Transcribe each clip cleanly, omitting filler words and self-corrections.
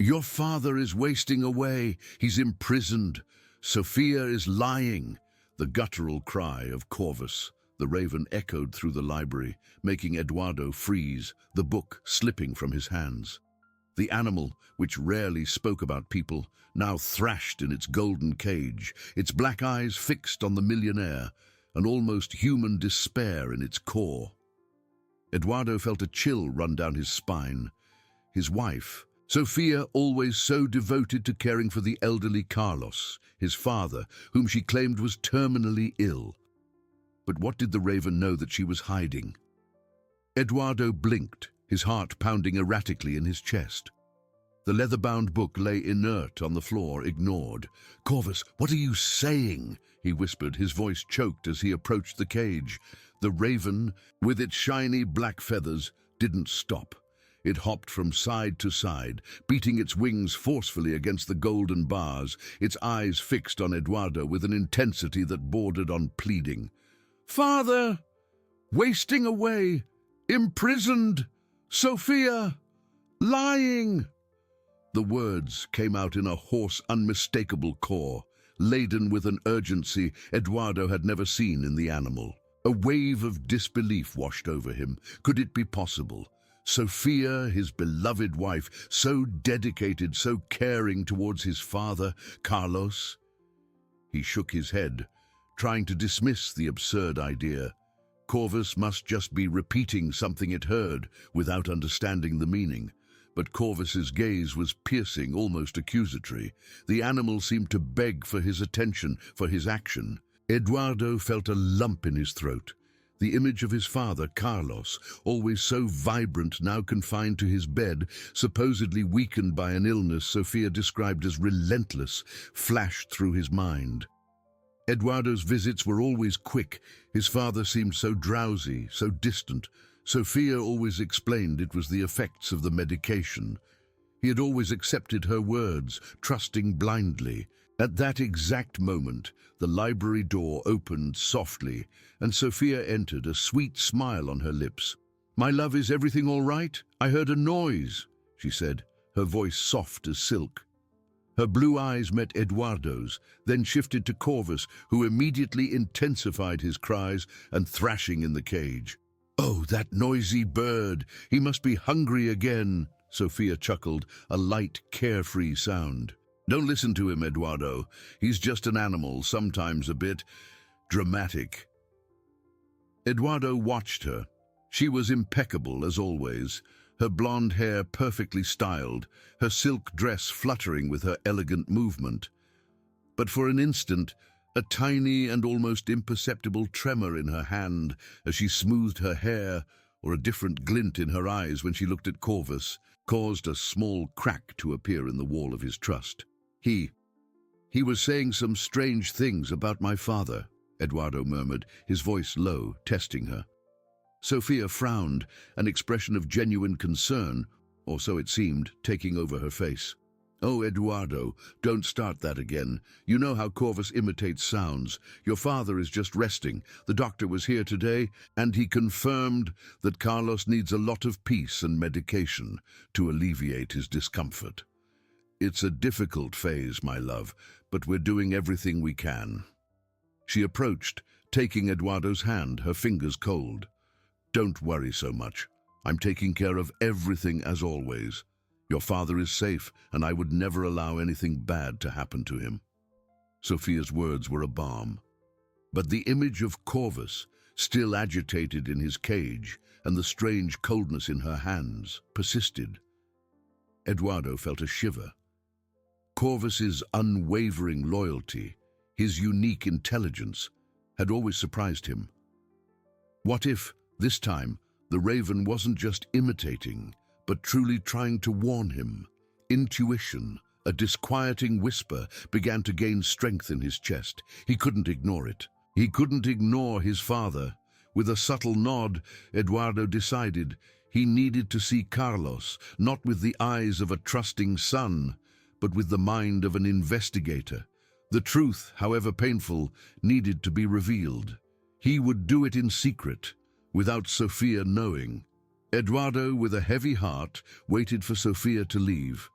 Your father is wasting away. He's imprisoned. Sophia is lying. The guttural cry of Corvus, the raven, echoed through the library, making Eduardo freeze, the book slipping from his hands. The animal, which rarely spoke about people, now thrashed in its golden cage, its black eyes fixed on the millionaire, an almost human despair in its core. Eduardo felt a chill run down his spine. His wife, Sophia, always so devoted to caring for the elderly Carlos, his father, whom she claimed was terminally ill. But what did the raven know that she was hiding? Eduardo blinked, his heart pounding erratically in his chest. The leather-bound book lay inert on the floor, ignored. "Corvus, what are you saying?" he whispered, his voice choked as he approached the cage. The raven, with its shiny black feathers, didn't stop. It hopped from side to side, beating its wings forcefully against the golden bars, its eyes fixed on Eduardo with an intensity that bordered on pleading. "Father! Wasting away! Imprisoned! Sophia! Lying!" The words came out in a hoarse, unmistakable call, laden with an urgency Eduardo had never seen in the animal. A wave of disbelief washed over him. Could it be possible? Sophia, his beloved wife, so dedicated, so caring towards his father, Carlos? He shook his head, trying to dismiss the absurd idea. Corvus must just be repeating something it heard without understanding the meaning. But Corvus's gaze was piercing, almost accusatory. The animal seemed to beg for his attention, for his action. Eduardo felt a lump in his throat. The image of his father, Carlos, always so vibrant, now confined to his bed, supposedly weakened by an illness Sophia described as relentless, flashed through his mind. Eduardo's visits were always quick. His father seemed so drowsy, so distant. Sophia always explained it was the effects of the medication. He had always accepted her words, trusting blindly. At that exact moment, the library door opened softly, and Sophia entered, a sweet smile on her lips. "My love, is everything all right? I heard a noise," she said, her voice soft as silk. Her blue eyes met Eduardo's, then shifted to Corvus, who immediately intensified his cries and thrashing in the cage. "Oh, that noisy bird! He must be hungry again," Sophia chuckled, a light, carefree sound. "Don't listen to him, Eduardo. He's just an animal, sometimes a bit dramatic." Eduardo watched her. She was impeccable, as always, her blonde hair perfectly styled, her silk dress fluttering with her elegant movement. But for an instant, a tiny and almost imperceptible tremor in her hand as she smoothed her hair, or a different glint in her eyes when she looked at Corvus, caused a small crack to appear in the wall of his trust. He was saying some strange things about my father," Eduardo murmured, his voice low, testing her. Sophia frowned, an expression of genuine concern, or so it seemed, taking over her face. "Oh, Eduardo, don't start that again. You know how Corvus imitates sounds. Your father is just resting. The doctor was here today, and he confirmed that Carlos needs a lot of peace and medication to alleviate his discomfort. It's a difficult phase, my love, but we're doing everything we can." She approached, taking Eduardo's hand, her fingers cold. "Don't worry so much. I'm taking care of everything as always. Your father is safe, and I would never allow anything bad to happen to him." Sophia's words were a balm. But the image of Corvus, still agitated in his cage, and the strange coldness in her hands, persisted. Eduardo felt a shiver. Corvus's unwavering loyalty, his unique intelligence, had always surprised him. What if, this time, the raven wasn't just imitating, but truly trying to warn him? Intuition, a disquieting whisper, began to gain strength in his chest. He couldn't ignore it. He couldn't ignore his father. With a subtle nod, Eduardo decided he needed to see Carlos, not with the eyes of a trusting son, but with the mind of an investigator. The truth, however painful, needed to be revealed. He would do it in secret, without Sophia knowing. Eduardo, with a heavy heart, waited for Sophia to leave.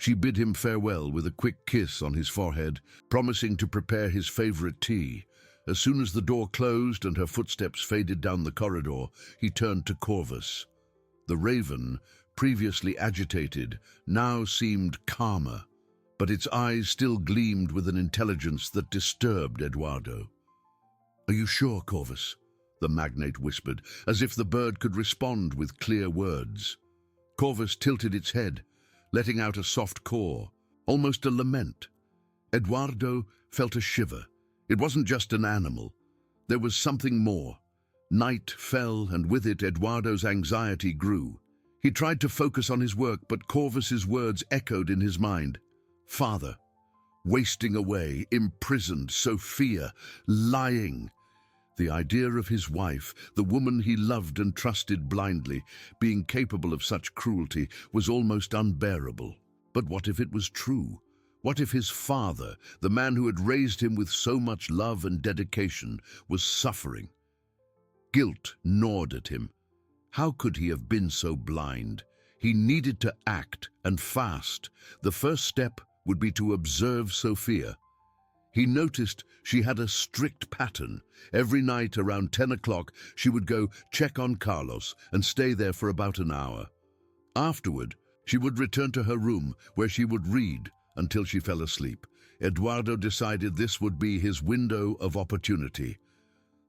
She bid him farewell with a quick kiss on his forehead, promising to prepare his favorite tea. As soon as the door closed and her footsteps faded down the corridor, he turned to Corvus. The raven, previously agitated, now seemed calmer, but its eyes still gleamed with an intelligence that disturbed Eduardo. "Are you sure, Corvus?" the magnate whispered, as if the bird could respond with clear words. Corvus tilted its head, letting out a soft caw, almost a lament. Eduardo felt a shiver. It wasn't just an animal. There was something more. Night fell, and with it Eduardo's anxiety grew. He tried to focus on his work, but Corvus's words echoed in his mind. Father, wasting away, imprisoned, Sophia, lying. The idea of his wife, the woman he loved and trusted blindly, being capable of such cruelty was almost unbearable. But what if it was true? What if his father, the man who had raised him with so much love and dedication, was suffering? Guilt gnawed at him. How could he have been so blind? He needed to act and fast. The first step would be to observe Sophia. He noticed she had a strict pattern. Every night around 10 o'clock, she would go check on Carlos and stay there for about an hour. Afterward, she would return to her room, where she would read until she fell asleep. Eduardo decided this would be his window of opportunity.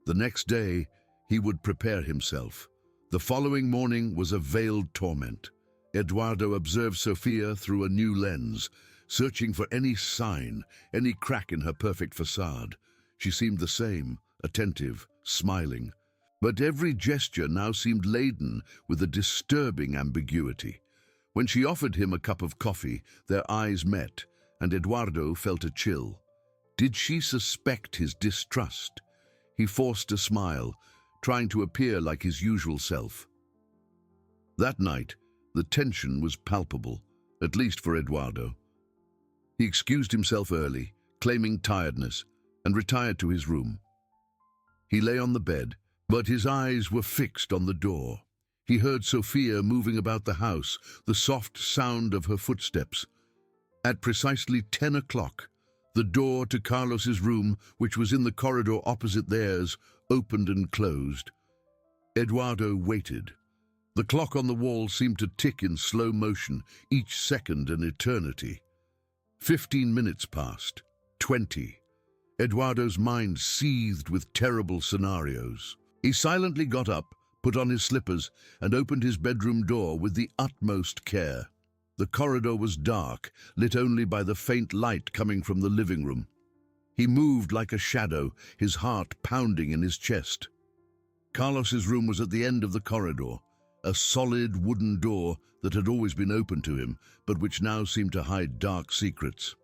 The next day, he would prepare himself. The following morning was a veiled torment. Eduardo observed Sophia through a new lens, searching for any sign, any crack in her perfect facade. She seemed the same, attentive, smiling. But every gesture now seemed laden with a disturbing ambiguity. When she offered him a cup of coffee, their eyes met, and Eduardo felt a chill. Did she suspect his distrust? He forced a smile, trying to appear like his usual self. That night, the tension was palpable, at least for Eduardo. He excused himself early, claiming tiredness, and retired to his room. He lay on the bed, but his eyes were fixed on the door. He heard Sophia moving about the house, the soft sound of her footsteps. At precisely 10 o'clock, the door to Carlos's room, which was in the corridor opposite theirs, opened and closed. Eduardo waited. The clock on the wall seemed to tick in slow motion, each second an eternity. 15 minutes passed. 20. Eduardo's mind seethed with terrible scenarios. He silently got up, put on his slippers, and opened his bedroom door with the utmost care. The corridor was dark, lit only by the faint light coming from the living room. He moved like a shadow, his heart pounding in his chest. Carlos's room was at the end of the corridor, a solid wooden door that had always been open to him, but which now seemed to hide dark secrets.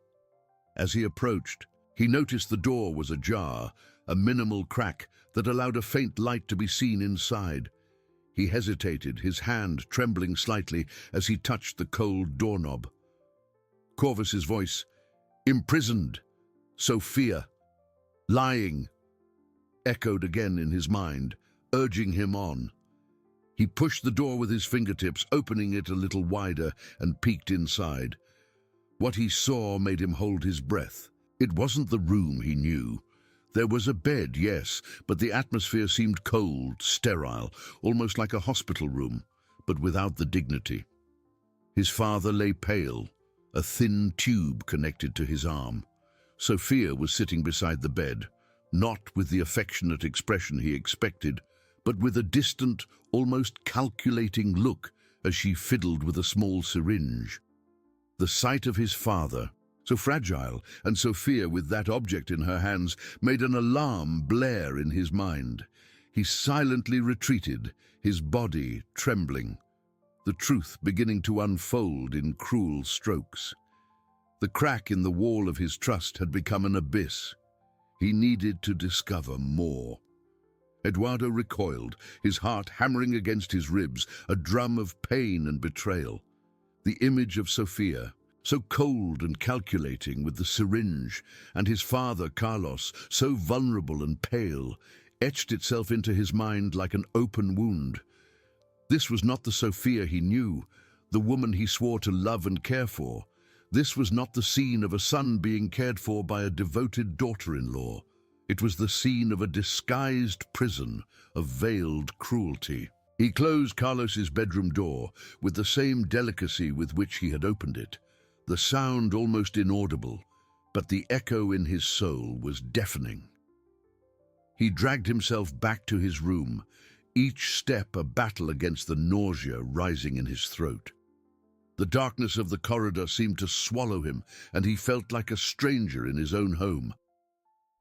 As he approached, he noticed the door was ajar, a minimal crack that allowed a faint light to be seen inside. He hesitated, his hand trembling slightly as he touched the cold doorknob. Corvus's voice, "Imprisoned, Sophia, lying," echoed again in his mind, urging him on. He pushed the door with his fingertips, opening it a little wider, and peeked inside. What he saw made him hold his breath. It wasn't the room he knew. There was a bed, yes, but the atmosphere seemed cold, sterile, almost like a hospital room, but without the dignity. His father lay pale, a thin tube connected to his arm. Sophia was sitting beside the bed, not with the affectionate expression he expected, but with a distant, almost calculating look as she fiddled with a small syringe. The sight of his father, so fragile, and Sophia with that object in her hands, made an alarm blare in his mind. He silently retreated, his body trembling, the truth beginning to unfold in cruel strokes. The crack in the wall of his trust had become an abyss. He needed to discover more. Eduardo recoiled, his heart hammering against his ribs, a drum of pain and betrayal. The image of Sophia, so cold and calculating with the syringe, and his father, Carlos, so vulnerable and pale, etched itself into his mind like an open wound. This was not the Sophia he knew, the woman he swore to love and care for. This was not the scene of a son being cared for by a devoted daughter-in-law. It was the scene of a disguised prison of veiled cruelty. He closed Carlos's bedroom door with the same delicacy with which he had opened it, the sound almost inaudible, but the echo in his soul was deafening. He dragged himself back to his room, each step a battle against the nausea rising in his throat. The darkness of the corridor seemed to swallow him, and he felt like a stranger in his own home.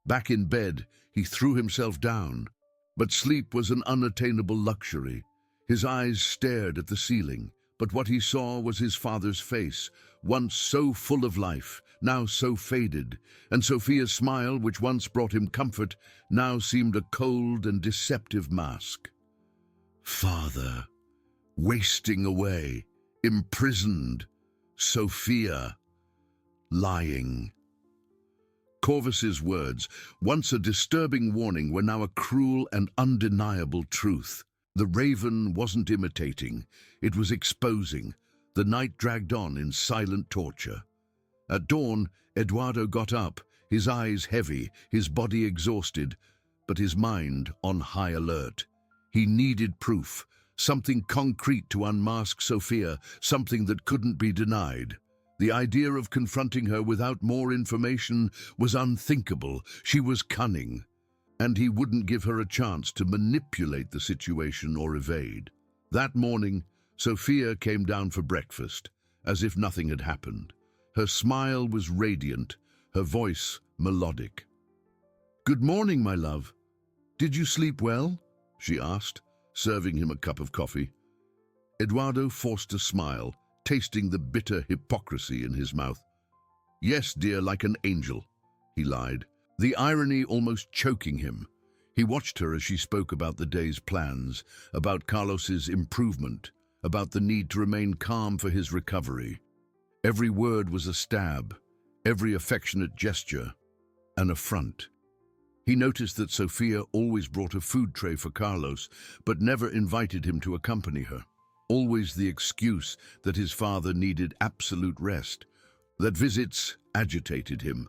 Back in bed, he threw himself down, but sleep was an unattainable luxury. His eyes stared at the ceiling, but what he saw was his father's face, once so full of life, now so faded, and Sophia's smile, which once brought him comfort, now seemed a cold and deceptive mask. Father, wasting away, imprisoned, Sophia, lying. Corvus's words, once a disturbing warning, were now a cruel and undeniable truth. The raven wasn't imitating, it was exposing. The night dragged on in silent torture. At dawn, Eduardo got up, his eyes heavy, his body exhausted, but his mind on high alert. He needed proof, something concrete to unmask Sophia, something that couldn't be denied. The idea of confronting her without more information was unthinkable. She was cunning, and he wouldn't give her a chance to manipulate the situation or evade. That morning, Sophia came down for breakfast, as if nothing had happened. Her smile was radiant, her voice melodic. "Good morning, my love. Did you sleep well?" she asked, serving him a cup of coffee. Eduardo forced a smile, tasting the bitter hypocrisy in his mouth. "Yes, dear, like an angel," he lied, the irony almost choking him. He watched her as she spoke about the day's plans, about Carlos's improvement, about the need to remain calm for his recovery. Every word was a stab, every affectionate gesture an affront. He noticed that Sophia always brought a food tray for Carlos, but never invited him to accompany her. Always the excuse that his father needed absolute rest, that visits agitated him.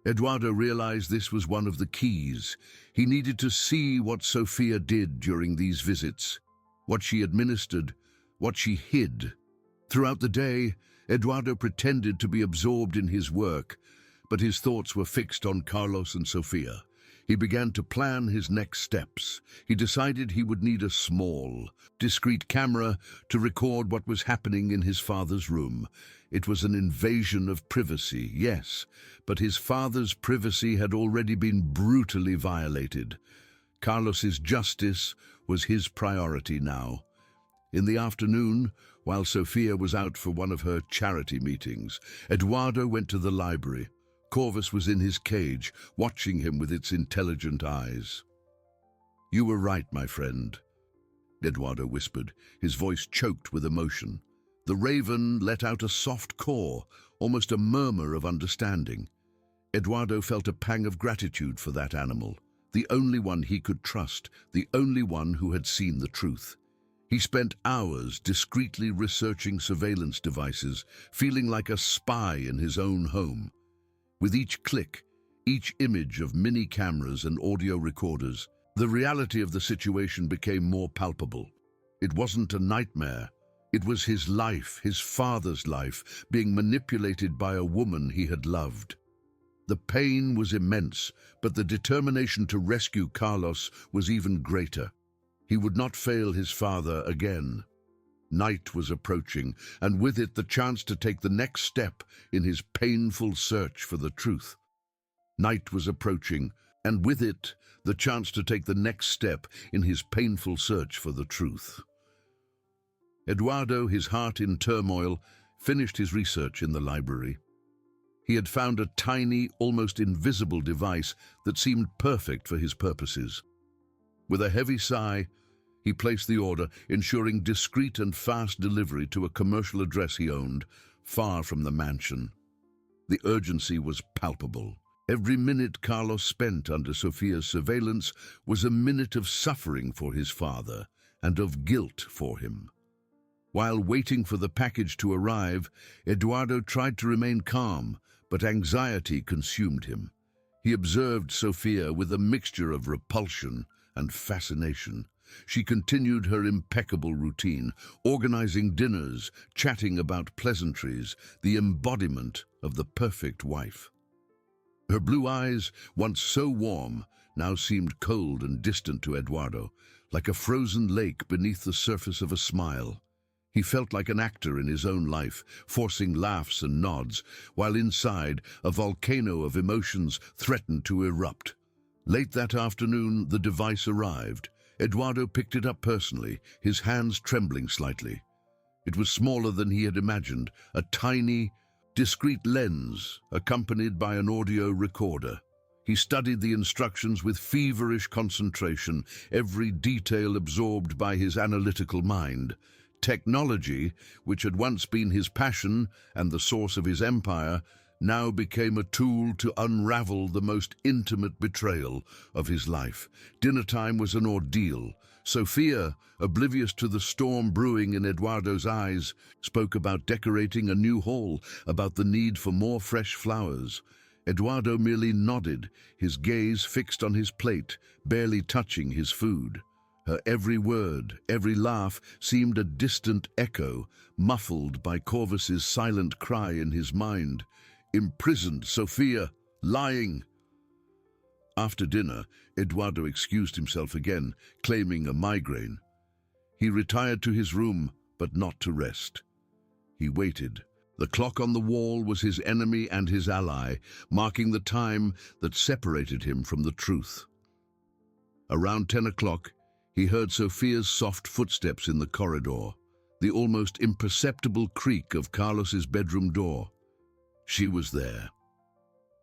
Eduardo realized this was one of the keys. He needed to see what Sophia did during these visits, what she administered, what she hid. Throughout the day, Eduardo pretended to be absorbed in his work, but his thoughts were fixed on Carlos and Sophia. He began to plan his next steps. He decided he would need a small, discreet camera to record what was happening in his father's room. It was an invasion of privacy, yes, but his father's privacy had already been brutally violated. Carlos's justice was his priority now. In the afternoon, while Sophia was out for one of her charity meetings, Eduardo went to the library. Corvus was in his cage, watching him with its intelligent eyes. "You were right, my friend," Eduardo whispered, his voice choked with emotion. The raven let out a soft caw, almost a murmur of understanding. Eduardo felt a pang of gratitude for that animal, the only one he could trust, the only one who had seen the truth. He spent hours discreetly researching surveillance devices, feeling like a spy in his own home. With each click, each image of mini cameras and audio recorders, the reality of the situation became more palpable. It wasn't a nightmare. It was his life, his father's life, being manipulated by a woman he had loved. The pain was immense, but the determination to rescue Carlos was even greater. He would not fail his father again. Night was approaching, and with it the chance to take the next step in his painful search for the truth. Night was approaching, and with it the chance to take the next step in his painful search for the truth. Eduardo, his heart in turmoil, finished his research in the library. He had found a tiny, almost invisible device that seemed perfect for his purposes. With a heavy sigh, he placed the order, ensuring discreet and fast delivery to a commercial address he owned, far from the mansion. The urgency was palpable. Every minute Carlos spent under Sophia's surveillance was a minute of suffering for his father and of guilt for him. While waiting for the package to arrive, Eduardo tried to remain calm, but anxiety consumed him. He observed Sofia with a mixture of repulsion and fascination. She continued her impeccable routine, organizing dinners, chatting about pleasantries, the embodiment of the perfect wife. Her blue eyes, once so warm, now seemed cold and distant to Eduardo, like a frozen lake beneath the surface of a smile. He felt like an actor in his own life, forcing laughs and nods, while inside, a volcano of emotions threatened to erupt. Late that afternoon, the device arrived. Eduardo picked it up personally, his hands trembling slightly. It was smaller than he had imagined, a tiny, discreet lens accompanied by an audio recorder. He studied the instructions with feverish concentration, every detail absorbed by his analytical mind. Technology, which had once been his passion and the source of his empire, now became a tool to unravel the most intimate betrayal of his life. Dinner time was an ordeal. Sofia, oblivious to the storm brewing in Eduardo's eyes, spoke about decorating a new hall, about the need for more fresh flowers. Eduardo merely nodded, his gaze fixed on his plate, barely touching his food. Her every word, every laugh seemed a distant echo, muffled by Corvus's silent cry in his mind. Imprisoned, Sofia, lying. After dinner, Eduardo excused himself again, claiming a migraine. He retired to his room, but not to rest. He waited. The clock on the wall was his enemy and his ally, marking the time that separated him from the truth. Around 10 o'clock, he heard Sofia's soft footsteps in the corridor, the almost imperceptible creak of Carlos's bedroom door. She was there.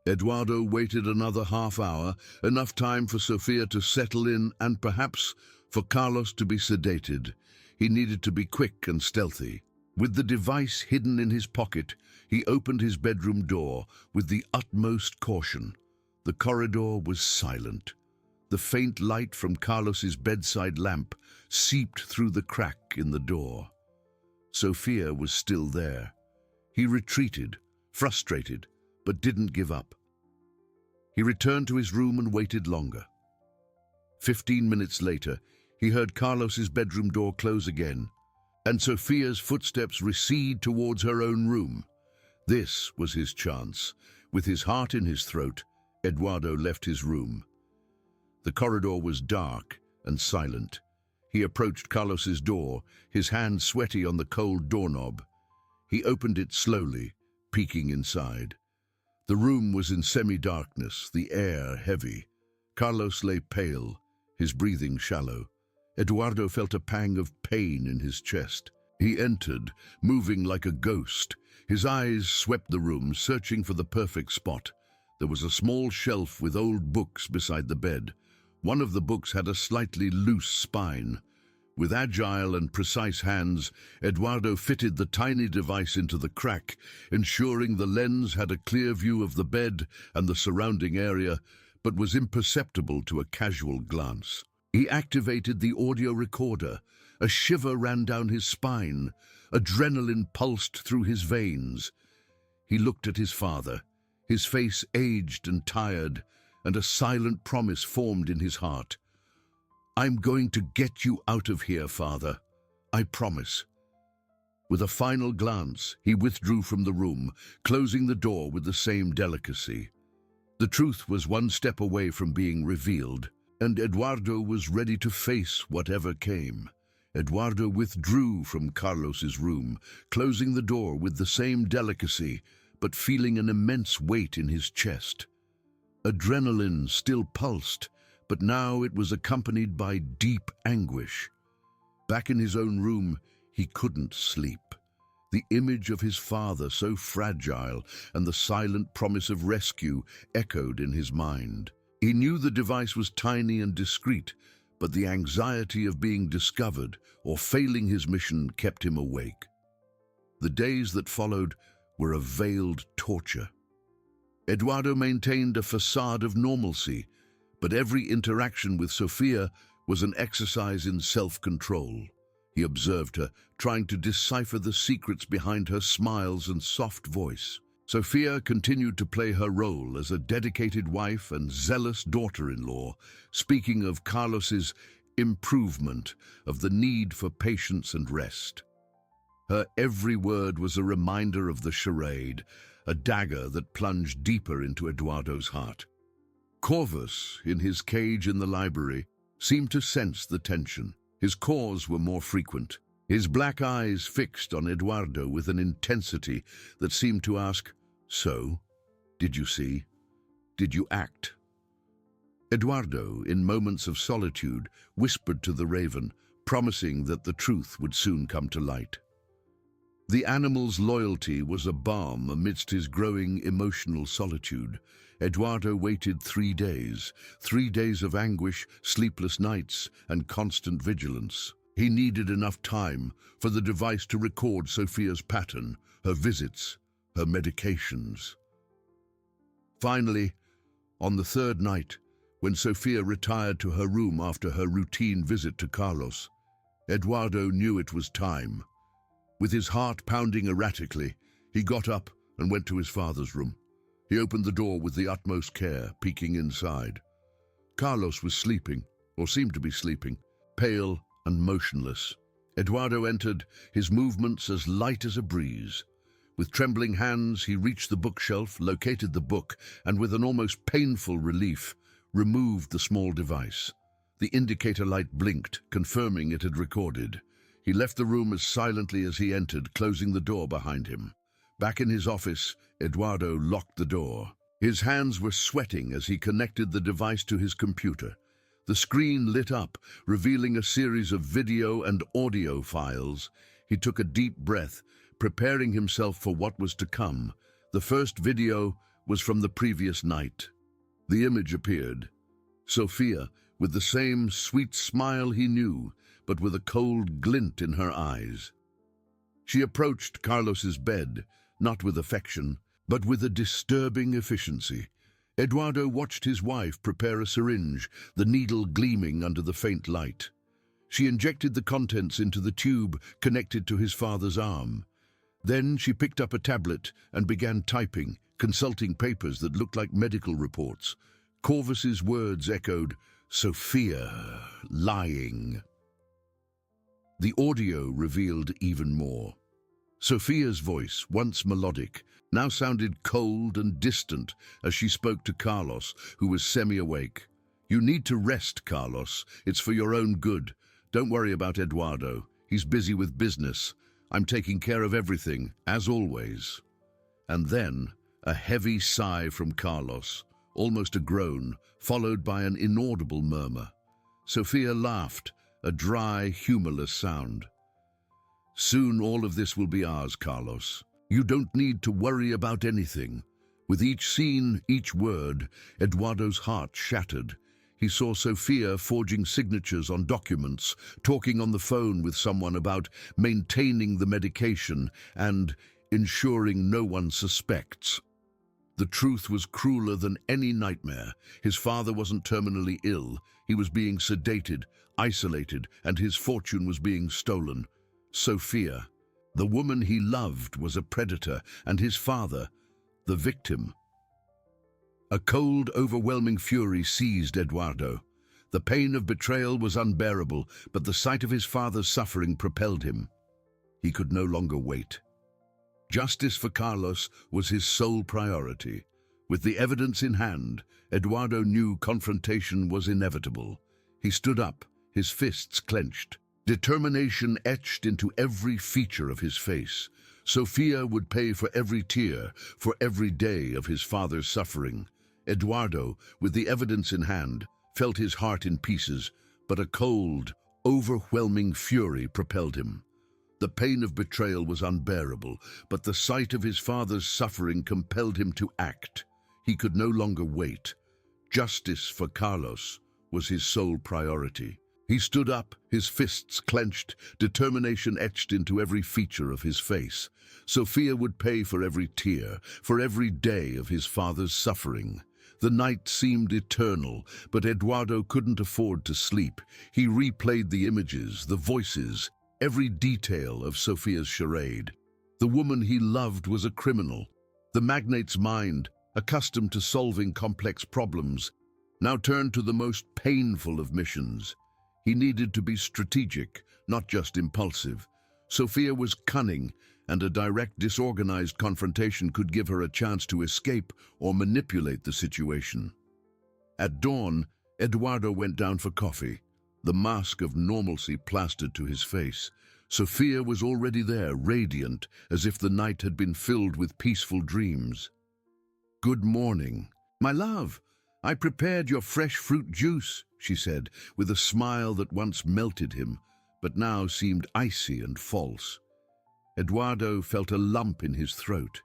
Eduardo waited another half hour, enough time for Sofia to settle in and perhaps for Carlos to be sedated. He needed to be quick and stealthy. With the device hidden in his pocket, he opened his bedroom door with the utmost caution. The corridor was silent. The faint light from Carlos's bedside lamp seeped through the crack in the door. Sofia was still there. He retreated, frustrated, but didn't give up. He returned to his room and waited longer. 15 minutes later, he heard Carlos's bedroom door close again, and Sofia's footsteps recede towards her own room. This was his chance. With his heart in his throat, Eduardo left his room. The corridor was dark and silent. He approached Carlos's door, his hand sweaty on the cold doorknob. He opened it slowly, peeking inside. The room was in semi-darkness, the air heavy. Carlos lay pale, his breathing shallow. Eduardo felt a pang of pain in his chest. He entered, moving like a ghost. His eyes swept the room, searching for the perfect spot. There was a small shelf with old books beside the bed. One of the books had a slightly loose spine. With agile and precise hands, Eduardo fitted the tiny device into the crack, ensuring the lens had a clear view of the bed and the surrounding area, but was imperceptible to a casual glance. He activated the audio recorder. A shiver ran down his spine. Adrenaline pulsed through his veins. He looked at his father, his face aged and tired, and a silent promise formed in his heart. "I'm going to get you out of here, Father. I promise." With a final glance, he withdrew from the room, closing the door with the same delicacy. The truth was one step away from being revealed, and Eduardo was ready to face whatever came. Eduardo withdrew from Carlos's room, closing the door with the same delicacy, but feeling an immense weight in his chest. Adrenaline still pulsed, but now it was accompanied by deep anguish. Back in his own room, he couldn't sleep. The image of his father, so fragile, and the silent promise of rescue echoed in his mind. He knew the device was tiny and discreet, but the anxiety of being discovered or failing his mission kept him awake. The days that followed were a veiled torture. Eduardo maintained a facade of normalcy, but every interaction with Sofia was an exercise in self-control. He observed her, trying to decipher the secrets behind her smiles and soft voice. Sophia continued to play her role as a dedicated wife and zealous daughter-in-law, speaking of Carlos's improvement, of the need for patience and rest. Her every word was a reminder of the charade, a dagger that plunged deeper into Eduardo's heart. Corvus, in his cage in the library, seemed to sense the tension. His calls were more frequent, his black eyes fixed on Eduardo with an intensity that seemed to ask, "So, did you see? Did you act?" Eduardo, in moments of solitude, whispered to the raven, promising that the truth would soon come to light. The animal's loyalty was a balm amidst his growing emotional solitude. Eduardo waited 3 days, 3 days of anguish, sleepless nights, and constant vigilance. He needed enough time for the device to record Sophia's pattern, her visits, her medications. Finally, on the 3rd night, when Sophia retired to her room after her routine visit to Carlos, Eduardo knew it was time. With his heart pounding erratically, he got up and went to his father's room. He opened the door with the utmost care, peeking inside. Carlos was sleeping, or seemed to be sleeping, pale and motionless. Eduardo entered, his movements as light as a breeze. With trembling hands, he reached the bookshelf, located the book, and with an almost painful relief, removed the small device. The indicator light blinked, confirming it had recorded. He left the room as silently as he entered, closing the door behind him. Back in his office, Eduardo locked the door. His hands were sweating as he connected the device to his computer. The screen lit up, revealing a series of video and audio files. He took a deep breath, preparing himself for what was to come. The first video was from the previous night. The image appeared. Sophia, with the same sweet smile he knew, but with a cold glint in her eyes. She approached Carlos's bed, not with affection, but with a disturbing efficiency. Eduardo watched his wife prepare a syringe, the needle gleaming under the faint light. She injected the contents into the tube connected to his father's arm. Then she picked up a tablet and began typing, consulting papers that looked like medical reports. Corvus's words echoed, "Sophia, lying." The audio revealed even more. Sophia's voice, once melodic, now sounded cold and distant as she spoke to Carlos, who was semi-awake. "You need to rest, Carlos. It's for your own good. Don't worry about Eduardo. He's busy with business. I'm taking care of everything, as always." And then, a heavy sigh from Carlos, almost a groan, followed by an inaudible murmur. Sophia laughed, a dry, humorless sound. "Soon all of this will be ours, Carlos. You don't need to worry about anything." With each scene, each word, Eduardo's heart shattered. He saw Sophia forging signatures on documents, talking on the phone with someone about maintaining the medication and ensuring no one suspects. The truth was crueler than any nightmare. His father wasn't terminally ill. He was being sedated, isolated, and his fortune was being stolen. Sophia, the woman he loved, was a predator, and his father, the victim. A cold, overwhelming fury seized Eduardo. The pain of betrayal was unbearable, but the sight of his father's suffering propelled him. He could no longer wait. Justice for Carlos was his sole priority. With the evidence in hand, Eduardo knew confrontation was inevitable. He stood up, his fists clenched, determination etched into every feature of his face. Sophia would pay for every tear, for every day of his father's suffering. Eduardo, with the evidence in hand, felt his heart in pieces, but a cold, overwhelming fury propelled him. The pain of betrayal was unbearable, but the sight of his father's suffering compelled him to act. He could no longer wait. Justice for Carlos was his sole priority. He stood up, his fists clenched, determination etched into every feature of his face. Sophia would pay for every tear, for every day of his father's suffering. The night seemed eternal, but Eduardo couldn't afford to sleep. He replayed the images, the voices, every detail of Sophia's charade. The woman he loved was a criminal. The magnate's mind, accustomed to solving complex problems, now turned to the most painful of missions. He needed to be strategic, not just impulsive. Sophia was cunning, and a direct, disorganized confrontation could give her a chance to escape or manipulate the situation. At dawn, Eduardo went down for coffee, the mask of normalcy plastered to his face. Sophia was already there, radiant, as if the night had been filled with peaceful dreams. "Good morning. My love, I prepared your fresh fruit juice," she said, with a smile that once melted him, but now seemed icy and false. Eduardo felt a lump in his throat.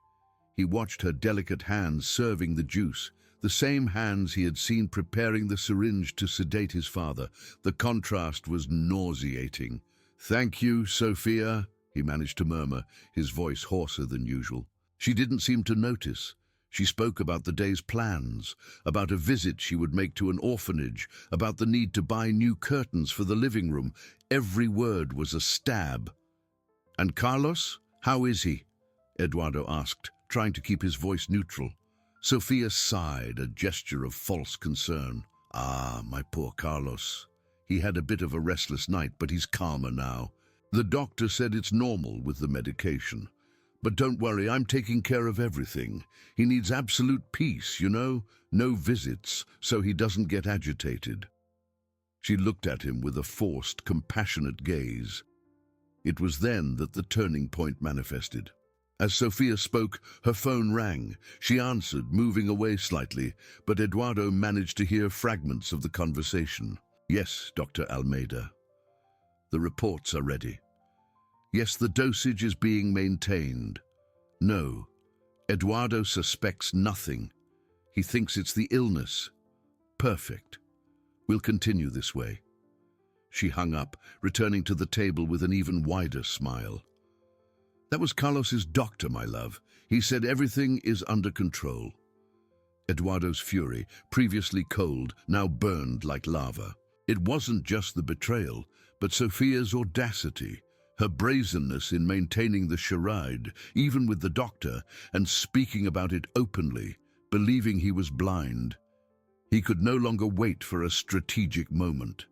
He watched her delicate hands serving the juice, the same hands he had seen preparing the syringe to sedate his father. The contrast was nauseating. "Thank you, Sophia," he managed to murmur, his voice hoarser than usual. She didn't seem to notice. She spoke about the day's plans, about a visit she would make to an orphanage, about the need to buy new curtains for the living room. Every word was a stab. "And Carlos, how is he?" Eduardo asked, trying to keep his voice neutral. Sophia sighed, a gesture of false concern. "Ah, my poor Carlos. He had a bit of a restless night, but he's calmer now. The doctor said it's normal with the medication. But don't worry, I'm taking care of everything. He needs absolute peace, you know, no visits, so he doesn't get agitated." She looked at him with a forced, compassionate gaze. It was then that the turning point manifested. As Sophia spoke, her phone rang. She answered, moving away slightly, but Eduardo managed to hear fragments of the conversation. "Yes, Dr. Almeida. The reports are ready. Yes, the dosage is being maintained. No, Eduardo suspects nothing. He thinks it's the illness. Perfect. We'll continue this way." She hung up, returning to the table with an even wider smile. "That was Carlos's doctor, my love. He said everything is under control." Eduardo's fury, previously cold, now burned like lava. It wasn't just the betrayal, but Sophia's audacity, her brazenness in maintaining the charade, even with the doctor, and speaking about it openly, believing he was blind. He could no longer wait for a strategic moment.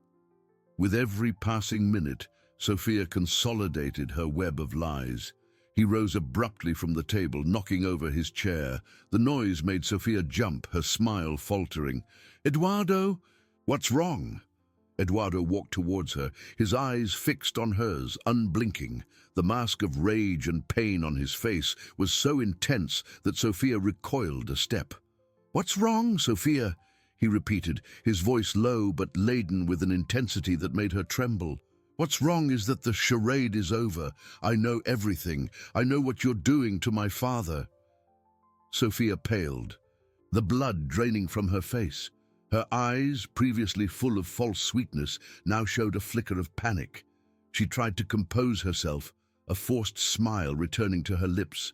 With every passing minute, Sophia consolidated her web of lies. He rose abruptly from the table, knocking over his chair. The noise made Sophia jump, her smile faltering. "Eduardo, what's wrong?" Eduardo walked towards her, his eyes fixed on hers, unblinking. The mask of rage and pain on his face was so intense that Sophia recoiled a step. "What's wrong, Sophia?" he repeated, his voice low but laden with an intensity that made her tremble. "What's wrong is that the charade is over. I know everything. I know what you're doing to my father." Sophia paled, the blood draining from her face. Her eyes, previously full of false sweetness, now showed a flicker of panic. She tried to compose herself, a forced smile returning to her lips.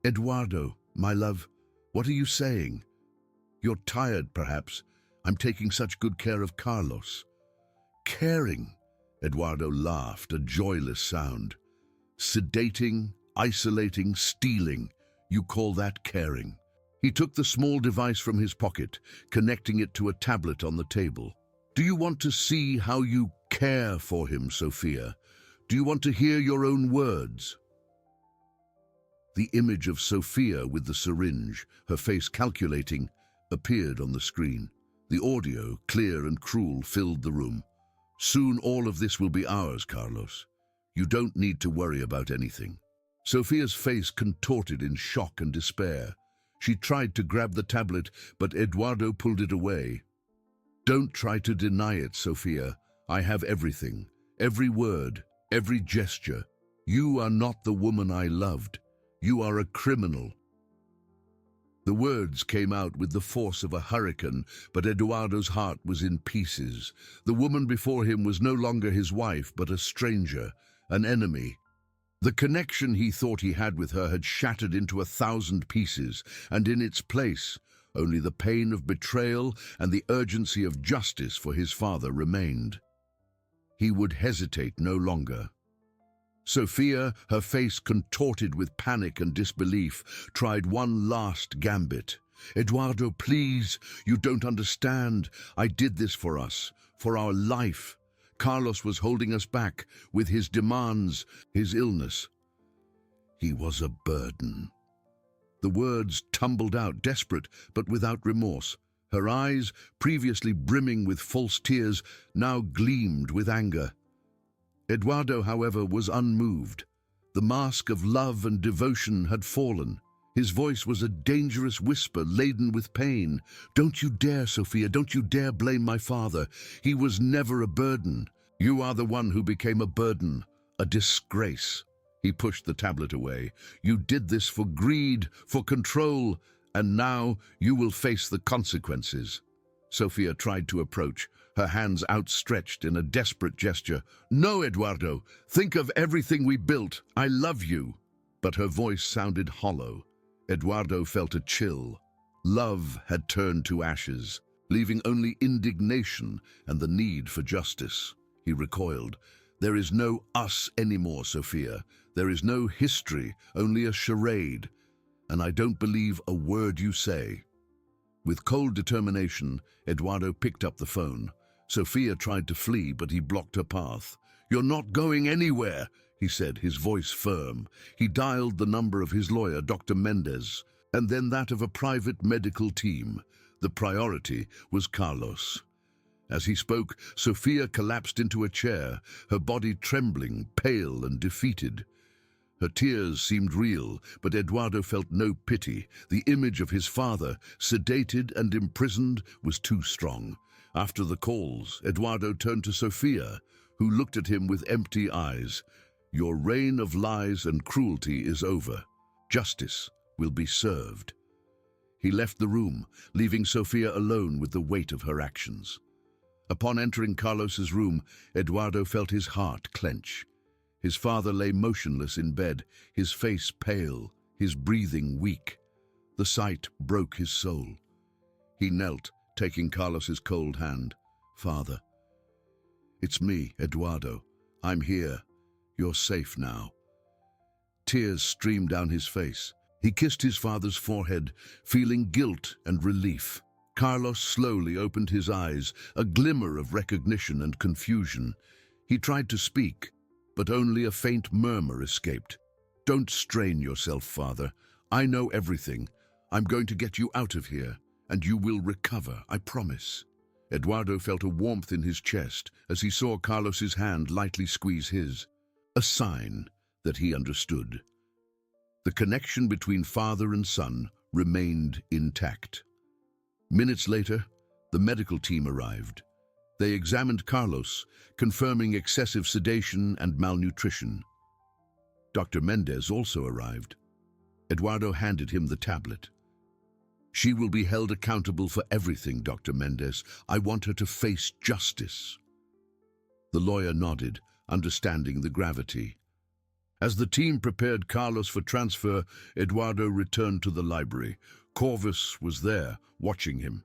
"Eduardo, my love, what are you saying? You're tired, perhaps. I'm taking such good care of Carlos." "Caring?" Eduardo laughed, a joyless sound. "Sedating, isolating, stealing. You call that caring?" He took the small device from his pocket, connecting it to a tablet on the table. "Do you want to see how you care for him, Sophia? Do you want to hear your own words?" The image of Sophia with the syringe, her face calculating, appeared on the screen. The audio, clear and cruel, filled the room. "Soon all of this will be ours, Carlos. You don't need to worry about anything." Sophia's face contorted in shock and despair. She tried to grab the tablet, but Eduardo pulled it away. "Don't try to deny it, Sophia. I have everything. Every word, every gesture. You are not the woman I loved. You are a criminal." The words came out with the force of a hurricane, but Eduardo's heart was in pieces. The woman before him was no longer his wife, but a stranger, an enemy. The connection he thought he had with her had shattered into 1,000 pieces, and in its place, only the pain of betrayal and the urgency of justice for his father remained. He would hesitate no longer. Sophia, her face contorted with panic and disbelief, tried one last gambit. "Eduardo, please, you don't understand. I did this for us, for our life. Carlos was holding us back with his demands, his illness. He was a burden." The words tumbled out, desperate but without remorse. Her eyes, previously brimming with false tears, now gleamed with anger. Eduardo, however, was unmoved. The mask of love and devotion had fallen. His voice was a dangerous whisper laden with pain. "Don't you dare, Sophia, don't you dare blame my father. He was never a burden. You are the one who became a burden, a disgrace." He pushed the tablet away. "You did this for greed, for control, and now you will face the consequences." Sophia tried to approach, her hands outstretched in a desperate gesture. "No, Eduardo, think of everything we built. I love you." But her voice sounded hollow. Eduardo felt a chill. Love had turned to ashes, leaving only indignation and the need for justice. He recoiled. "There is no us anymore, Sophia. There is no history, only a charade. And I don't believe a word you say." With cold determination, Eduardo picked up the phone. Sophia tried to flee, but he blocked her path. "You're not going anywhere," he said, his voice firm. He dialed the number of his lawyer, Dr. Mendez, and then that of a private medical team. The priority was Carlos. As he spoke, Sophia collapsed into a chair, her body trembling, pale and defeated. Her tears seemed real, but Eduardo felt no pity. The image of his father, sedated and imprisoned, was too strong. After the calls, Eduardo turned to Sophia, who looked at him with empty eyes. "Your reign of lies and cruelty is over. Justice will be served." He left the room, leaving Sophia alone with the weight of her actions. Upon entering Carlos's room, Eduardo felt his heart clench. His father lay motionless in bed, his face pale, his breathing weak. The sight broke his soul. He knelt, taking Carlos's cold hand. "Father, it's me, Eduardo. I'm here. You're safe now." Tears streamed down his face. He kissed his father's forehead, feeling guilt and relief. Carlos slowly opened his eyes, a glimmer of recognition and confusion. He tried to speak, but only a faint murmur escaped. "Don't strain yourself, Father. I know everything. I'm going to get you out of here, and you will recover, I promise." Eduardo felt a warmth in his chest as he saw Carlos's hand lightly squeeze his, a sign that he understood. The connection between father and son remained intact. Minutes later, the medical team arrived. They examined Carlos, confirming excessive sedation and malnutrition. Dr. Mendez also arrived. Eduardo handed him the tablet. "She will be held accountable for everything, Dr. Mendez. I want her to face justice." The lawyer nodded, understanding the gravity. As the team prepared Carlos for transfer, Eduardo returned to the library. Corvus was there, watching him.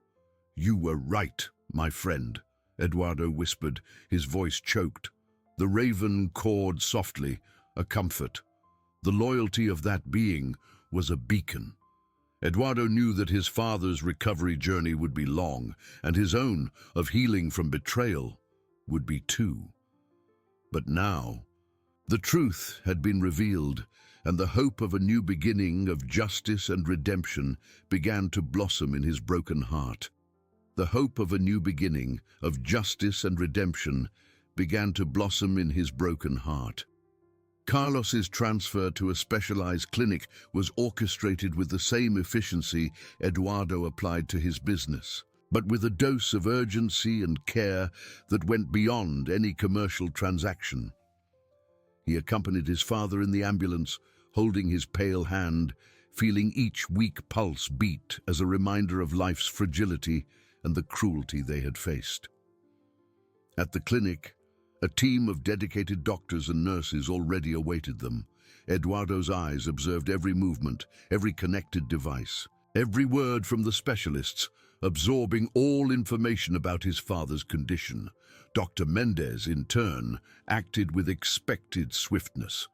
"You were right, my friend," Eduardo whispered, his voice choked. The raven cawed softly, a comfort. The loyalty of that being was a beacon. Eduardo knew that his father's recovery journey would be long, and his own, of healing from betrayal, would be too. But now, the truth had been revealed, and the hope of a new beginning of justice and redemption began to blossom in his broken heart. The hope of a new beginning of justice and redemption began to blossom in his broken heart. Carlos's transfer to a specialized clinic was orchestrated with the same efficiency Eduardo applied to his business, but with a dose of urgency and care that went beyond any commercial transaction. He accompanied his father in the ambulance, holding his pale hand, feeling each weak pulse beat as a reminder of life's fragility and the cruelty they had faced. At the clinic, a team of dedicated doctors and nurses already awaited them. Eduardo's eyes observed every movement, every connected device. Every word from the specialists absorbing all information about his father's condition. Dr. Mendez, in turn, acted with expected swiftness.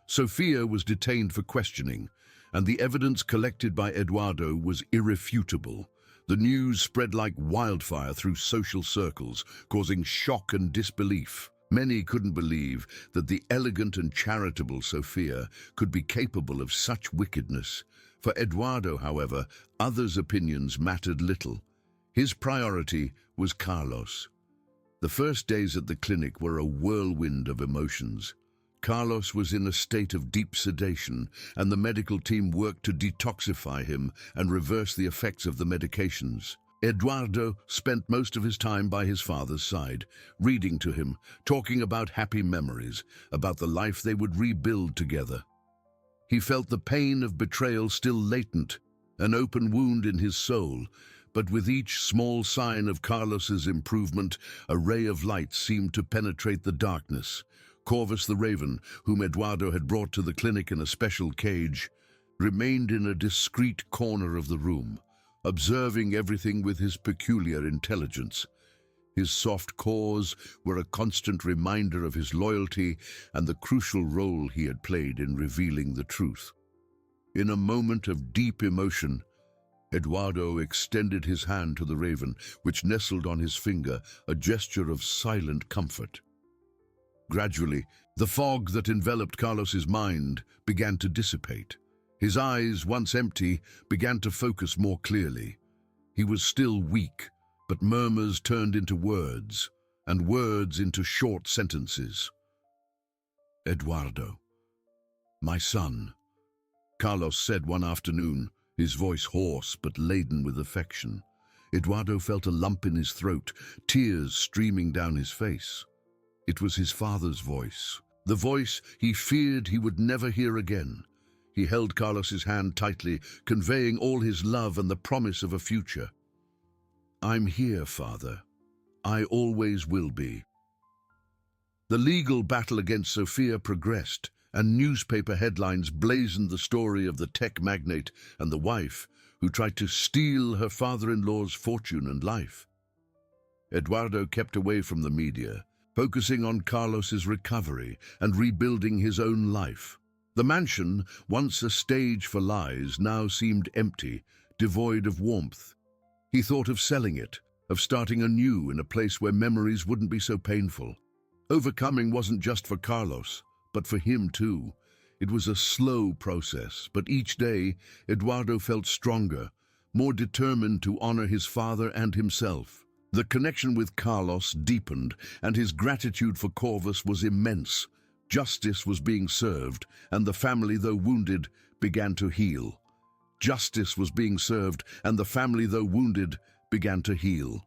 Sofia was detained for questioning, and the evidence collected by Eduardo was irrefutable. The news spread like wildfire through social circles, causing shock and disbelief. Many couldn't believe that the elegant and charitable Sofia could be capable of such wickedness. For Eduardo, however, others' opinions mattered little. His priority was Carlos. The first days at the clinic were a whirlwind of emotions. Carlos was in a state of deep sedation, and the medical team worked to detoxify him and reverse the effects of the medications. Eduardo spent most of his time by his father's side, reading to him, talking about happy memories, about the life they would rebuild together. He felt the pain of betrayal still latent, an open wound in his soul, but with each small sign of Carlos's improvement, a ray of light seemed to penetrate the darkness. Corvus the raven, whom Eduardo had brought to the clinic in a special cage, remained in a discreet corner of the room, observing everything with his peculiar intelligence. His soft caws were a constant reminder of his loyalty and the crucial role he had played in revealing the truth. In a moment of deep emotion, Eduardo extended his hand to the raven, which nestled on his finger, a gesture of silent comfort. Gradually, the fog that enveloped Carlos's mind began to dissipate. His eyes, once empty, began to focus more clearly. He was still weak, but murmurs turned into words, and words into short sentences. "Eduardo, my son," Carlos said one afternoon, his voice hoarse but laden with affection. Eduardo felt a lump in his throat, tears streaming down his face. It was his father's voice, the voice he feared he would never hear again. He held Carlos's hand tightly, conveying all his love and the promise of a future. "I'm here, Father. I always will be." The legal battle against Sofia progressed, and newspaper headlines blazoned the story of the tech magnate and the wife who tried to steal her father-in-law's fortune and life. Eduardo kept away from the media, focusing on Carlos's recovery and rebuilding his own life. The mansion, once a stage for lies, now seemed empty, devoid of warmth. He thought of selling it, of starting anew in a place where memories wouldn't be so painful. Overcoming wasn't just for Carlos, but for him too. It was a slow process, but each day Eduardo felt stronger, more determined to honor his father and himself. The connection with Carlos deepened, and his gratitude for Corvus was immense. Justice was being served, and the family, though wounded, began to heal. Justice was being served, and the family, though wounded, began to heal.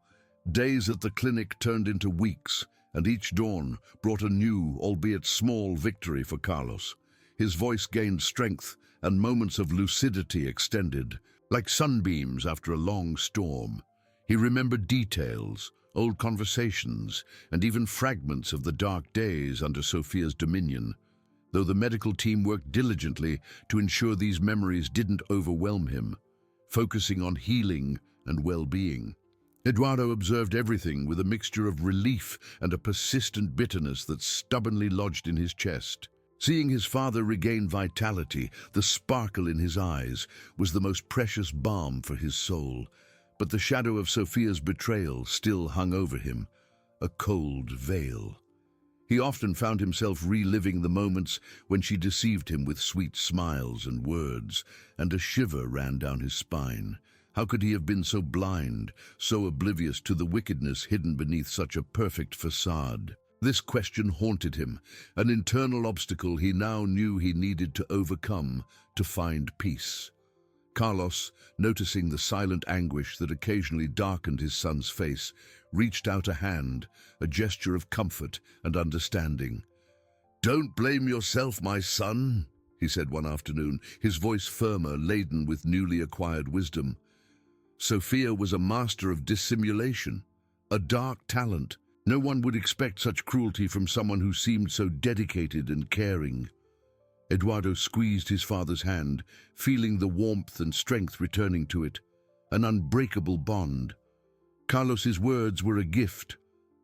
Days at the clinic turned into weeks, and each dawn brought a new, albeit small, victory for Carlos. His voice gained strength, and moments of lucidity extended, like sunbeams after a long storm. He remembered details, old conversations, and even fragments of the dark days under Sofia's dominion, though the medical team worked diligently to ensure these memories didn't overwhelm him, focusing on healing and well-being. Eduardo observed everything with a mixture of relief and a persistent bitterness that stubbornly lodged in his chest. Seeing his father regain vitality, the sparkle in his eyes, was the most precious balm for his soul. But the shadow of Sofia's betrayal still hung over him, a cold veil. He often found himself reliving the moments when she deceived him with sweet smiles and words, and a shiver ran down his spine. How could he have been so blind, so oblivious to the wickedness hidden beneath such a perfect facade? This question haunted him, an internal obstacle he now knew he needed to overcome to find peace. Carlos, noticing the silent anguish that occasionally darkened his son's face, reached out a hand, a gesture of comfort and understanding. "Don't blame yourself, my son," he said one afternoon, his voice firmer, laden with newly acquired wisdom. Sofia was a master of dissimulation, a dark talent. No one would expect such cruelty from someone who seemed so dedicated and caring. Eduardo squeezed his father's hand, feeling the warmth and strength returning to it. an unbreakable bond. Carlos's words were a gift,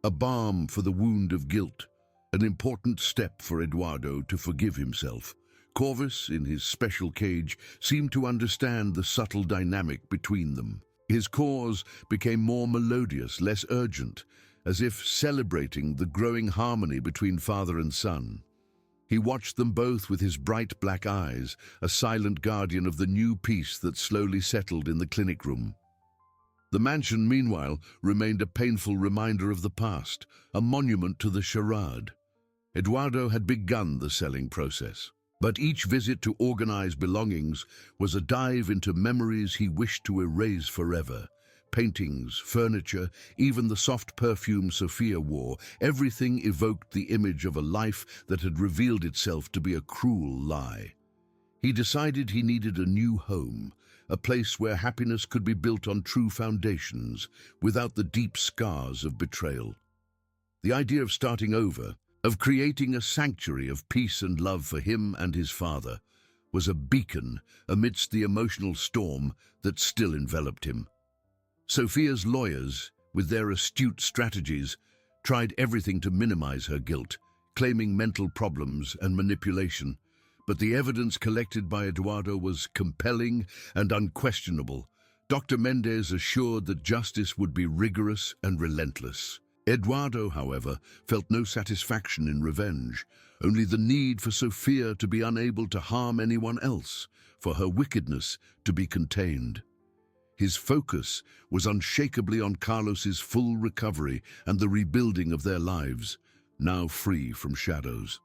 a balm for the wound of guilt, an important step for Eduardo to forgive himself. Corvus, in his special cage, seemed to understand the subtle dynamic between them. His cause became more melodious, less urgent, as if celebrating the growing harmony between father and son. He watched them both with his bright black eyes, a silent guardian of the new peace that slowly settled in the clinic room. The mansion, meanwhile, remained a painful reminder of the past, a monument to the charade. Eduardo had begun the selling process, but each visit to organize belongings was a dive into memories he wished to erase forever. Paintings, furniture, even the soft perfume Sophia wore, everything evoked the image of a life that had revealed itself to be a cruel lie. He decided he needed a new home, a place where happiness could be built on true foundations, without the deep scars of betrayal. The idea of starting over, of creating a sanctuary of peace and love for him and his father, was a beacon amidst the emotional storm that still enveloped him. Sophia's lawyers, with their astute strategies, tried everything to minimize her guilt, claiming mental problems and manipulation. But the evidence collected by Eduardo was compelling and unquestionable. Dr. Mendez assured that justice would be rigorous and relentless. Eduardo, however, felt no satisfaction in revenge, only the need for Sophia to be unable to harm anyone else, for her wickedness to be contained. His focus was unshakably on Carlos's full recovery and the rebuilding of their lives, now free from shadows.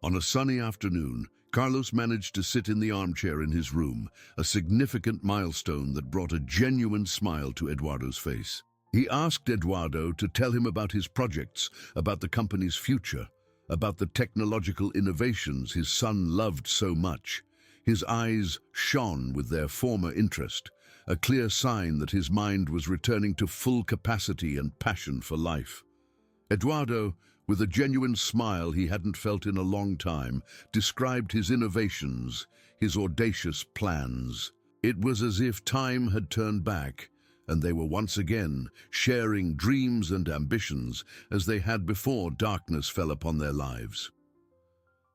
On a sunny afternoon, Carlos managed to sit in the armchair in his room, a significant milestone that brought a genuine smile to Eduardo's face. He asked Eduardo to tell him about his projects, about the company's future, about the technological innovations his son loved so much. His eyes shone with their former interest, a clear sign that his mind was returning to full capacity and passion for life. Eduardo, with a genuine smile he hadn't felt in a long time, described his innovations, his audacious plans. It was as if time had turned back, and they were once again sharing dreams and ambitions as they had before darkness fell upon their lives.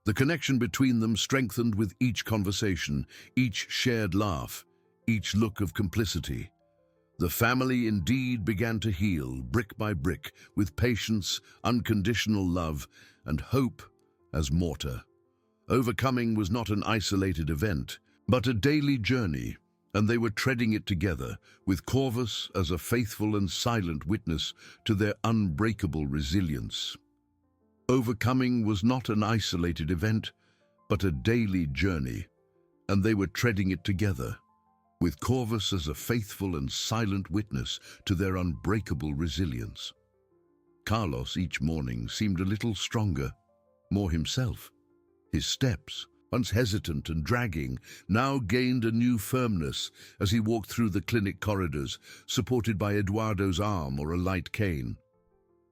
The connection between them strengthened with each conversation, each shared laugh, each look of complicity. The family indeed began to heal, brick by brick, with patience, unconditional love, and hope as mortar. Overcoming was not an isolated event, but a daily journey, and they were treading it together, with Corvus as a faithful and silent witness to their unbreakable resilience. Overcoming was not an isolated event, but a daily journey, and they were treading it together, with Corvus as a faithful and silent witness to their unbreakable resilience. Carlos each morning seemed a little stronger, more himself. His steps, once hesitant and dragging, now gained a new firmness as he walked through the clinic corridors, supported by Eduardo's arm or a light cane.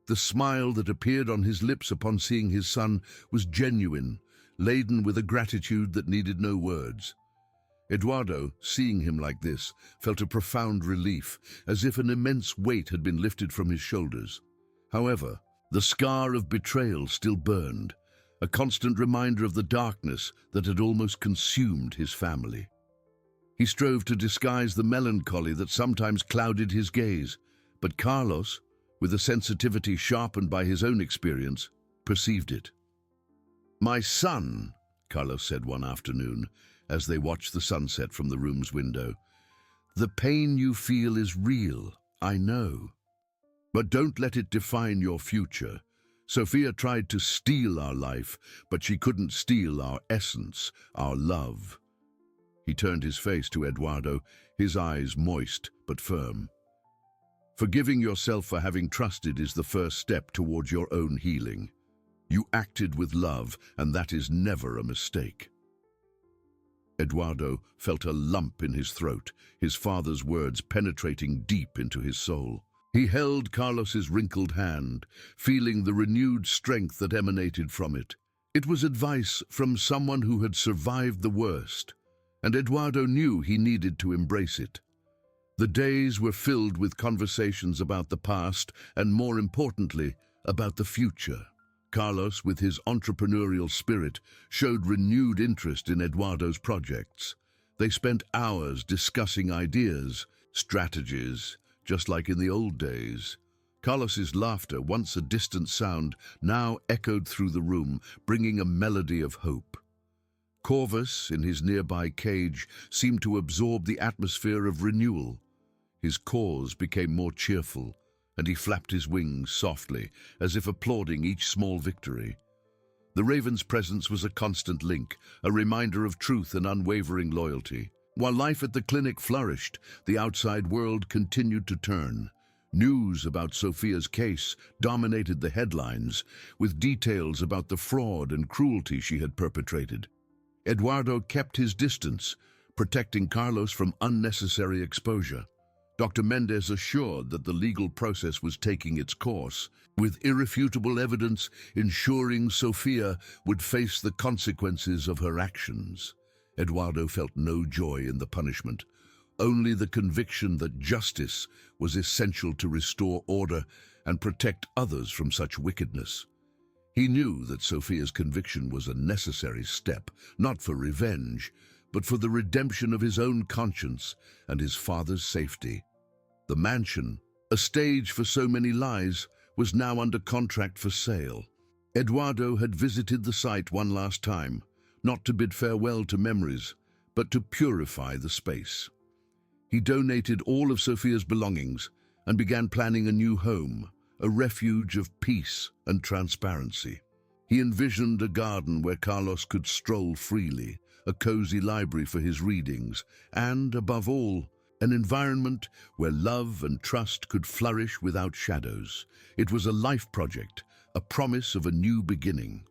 The smile that appeared on his lips upon seeing his son was genuine, laden with a gratitude that needed no words. Eduardo, seeing him like this, felt a profound relief, as if an immense weight had been lifted from his shoulders. However, the scar of betrayal still burned, a constant reminder of the darkness that had almost consumed his family. He strove to disguise the melancholy that sometimes clouded his gaze, but Carlos, with a sensitivity sharpened by his own experience, perceived it. "My son," Carlos said one afternoon, as they watched the sunset from the room's window, "the pain you feel is real, I know. But don't let it define your future. Sophia tried to steal our life, but she couldn't steal our essence, our love." He turned his face to Eduardo, his eyes moist but firm. "Forgiving yourself for having trusted is the first step towards your own healing. You acted with love, and that is never a mistake." Eduardo felt a lump in his throat, his father's words penetrating deep into his soul. He held Carlos's wrinkled hand, feeling the renewed strength that emanated from it. It was advice from someone who had survived the worst, and Eduardo knew he needed to embrace it. The days were filled with conversations about the past and, more importantly, about the future. Carlos, with his entrepreneurial spirit, showed renewed interest in Eduardo's projects. They spent hours discussing ideas, strategies, just like in the old days. Carlos's laughter, once a distant sound, now echoed through the room, bringing a melody of hope. Corvus, in his nearby cage, seemed to absorb the atmosphere of renewal. His caws became more cheerful, and he flapped his wings softly, as if applauding each small victory. The raven's presence was a constant link, a reminder of truth and unwavering loyalty. While life at the clinic flourished, the outside world continued to turn. News about Sophia's case dominated the headlines, with details about the fraud and cruelty she had perpetrated. Eduardo kept his distance, protecting Carlos from unnecessary exposure. Dr. Mendez assured that the legal process was taking its course, with irrefutable evidence ensuring Sophia would face the consequences of her actions. Eduardo felt no joy in the punishment, only the conviction that justice was essential to restore order and protect others from such wickedness. He knew that Sophia's conviction was a necessary step, not for revenge, but for the redemption of his own conscience and his father's safety. The mansion, a stage for so many lies, was now under contract for sale. Eduardo had visited the site one last time, not to bid farewell to memories, but to purify the space. He donated all of Sophia's belongings and began planning a new home, a refuge of peace and transparency. He envisioned a garden where Carlos could stroll freely, a cozy library for his readings, and, above all, an environment where love and trust could flourish without shadows. It was a life project, a promise of a new beginning.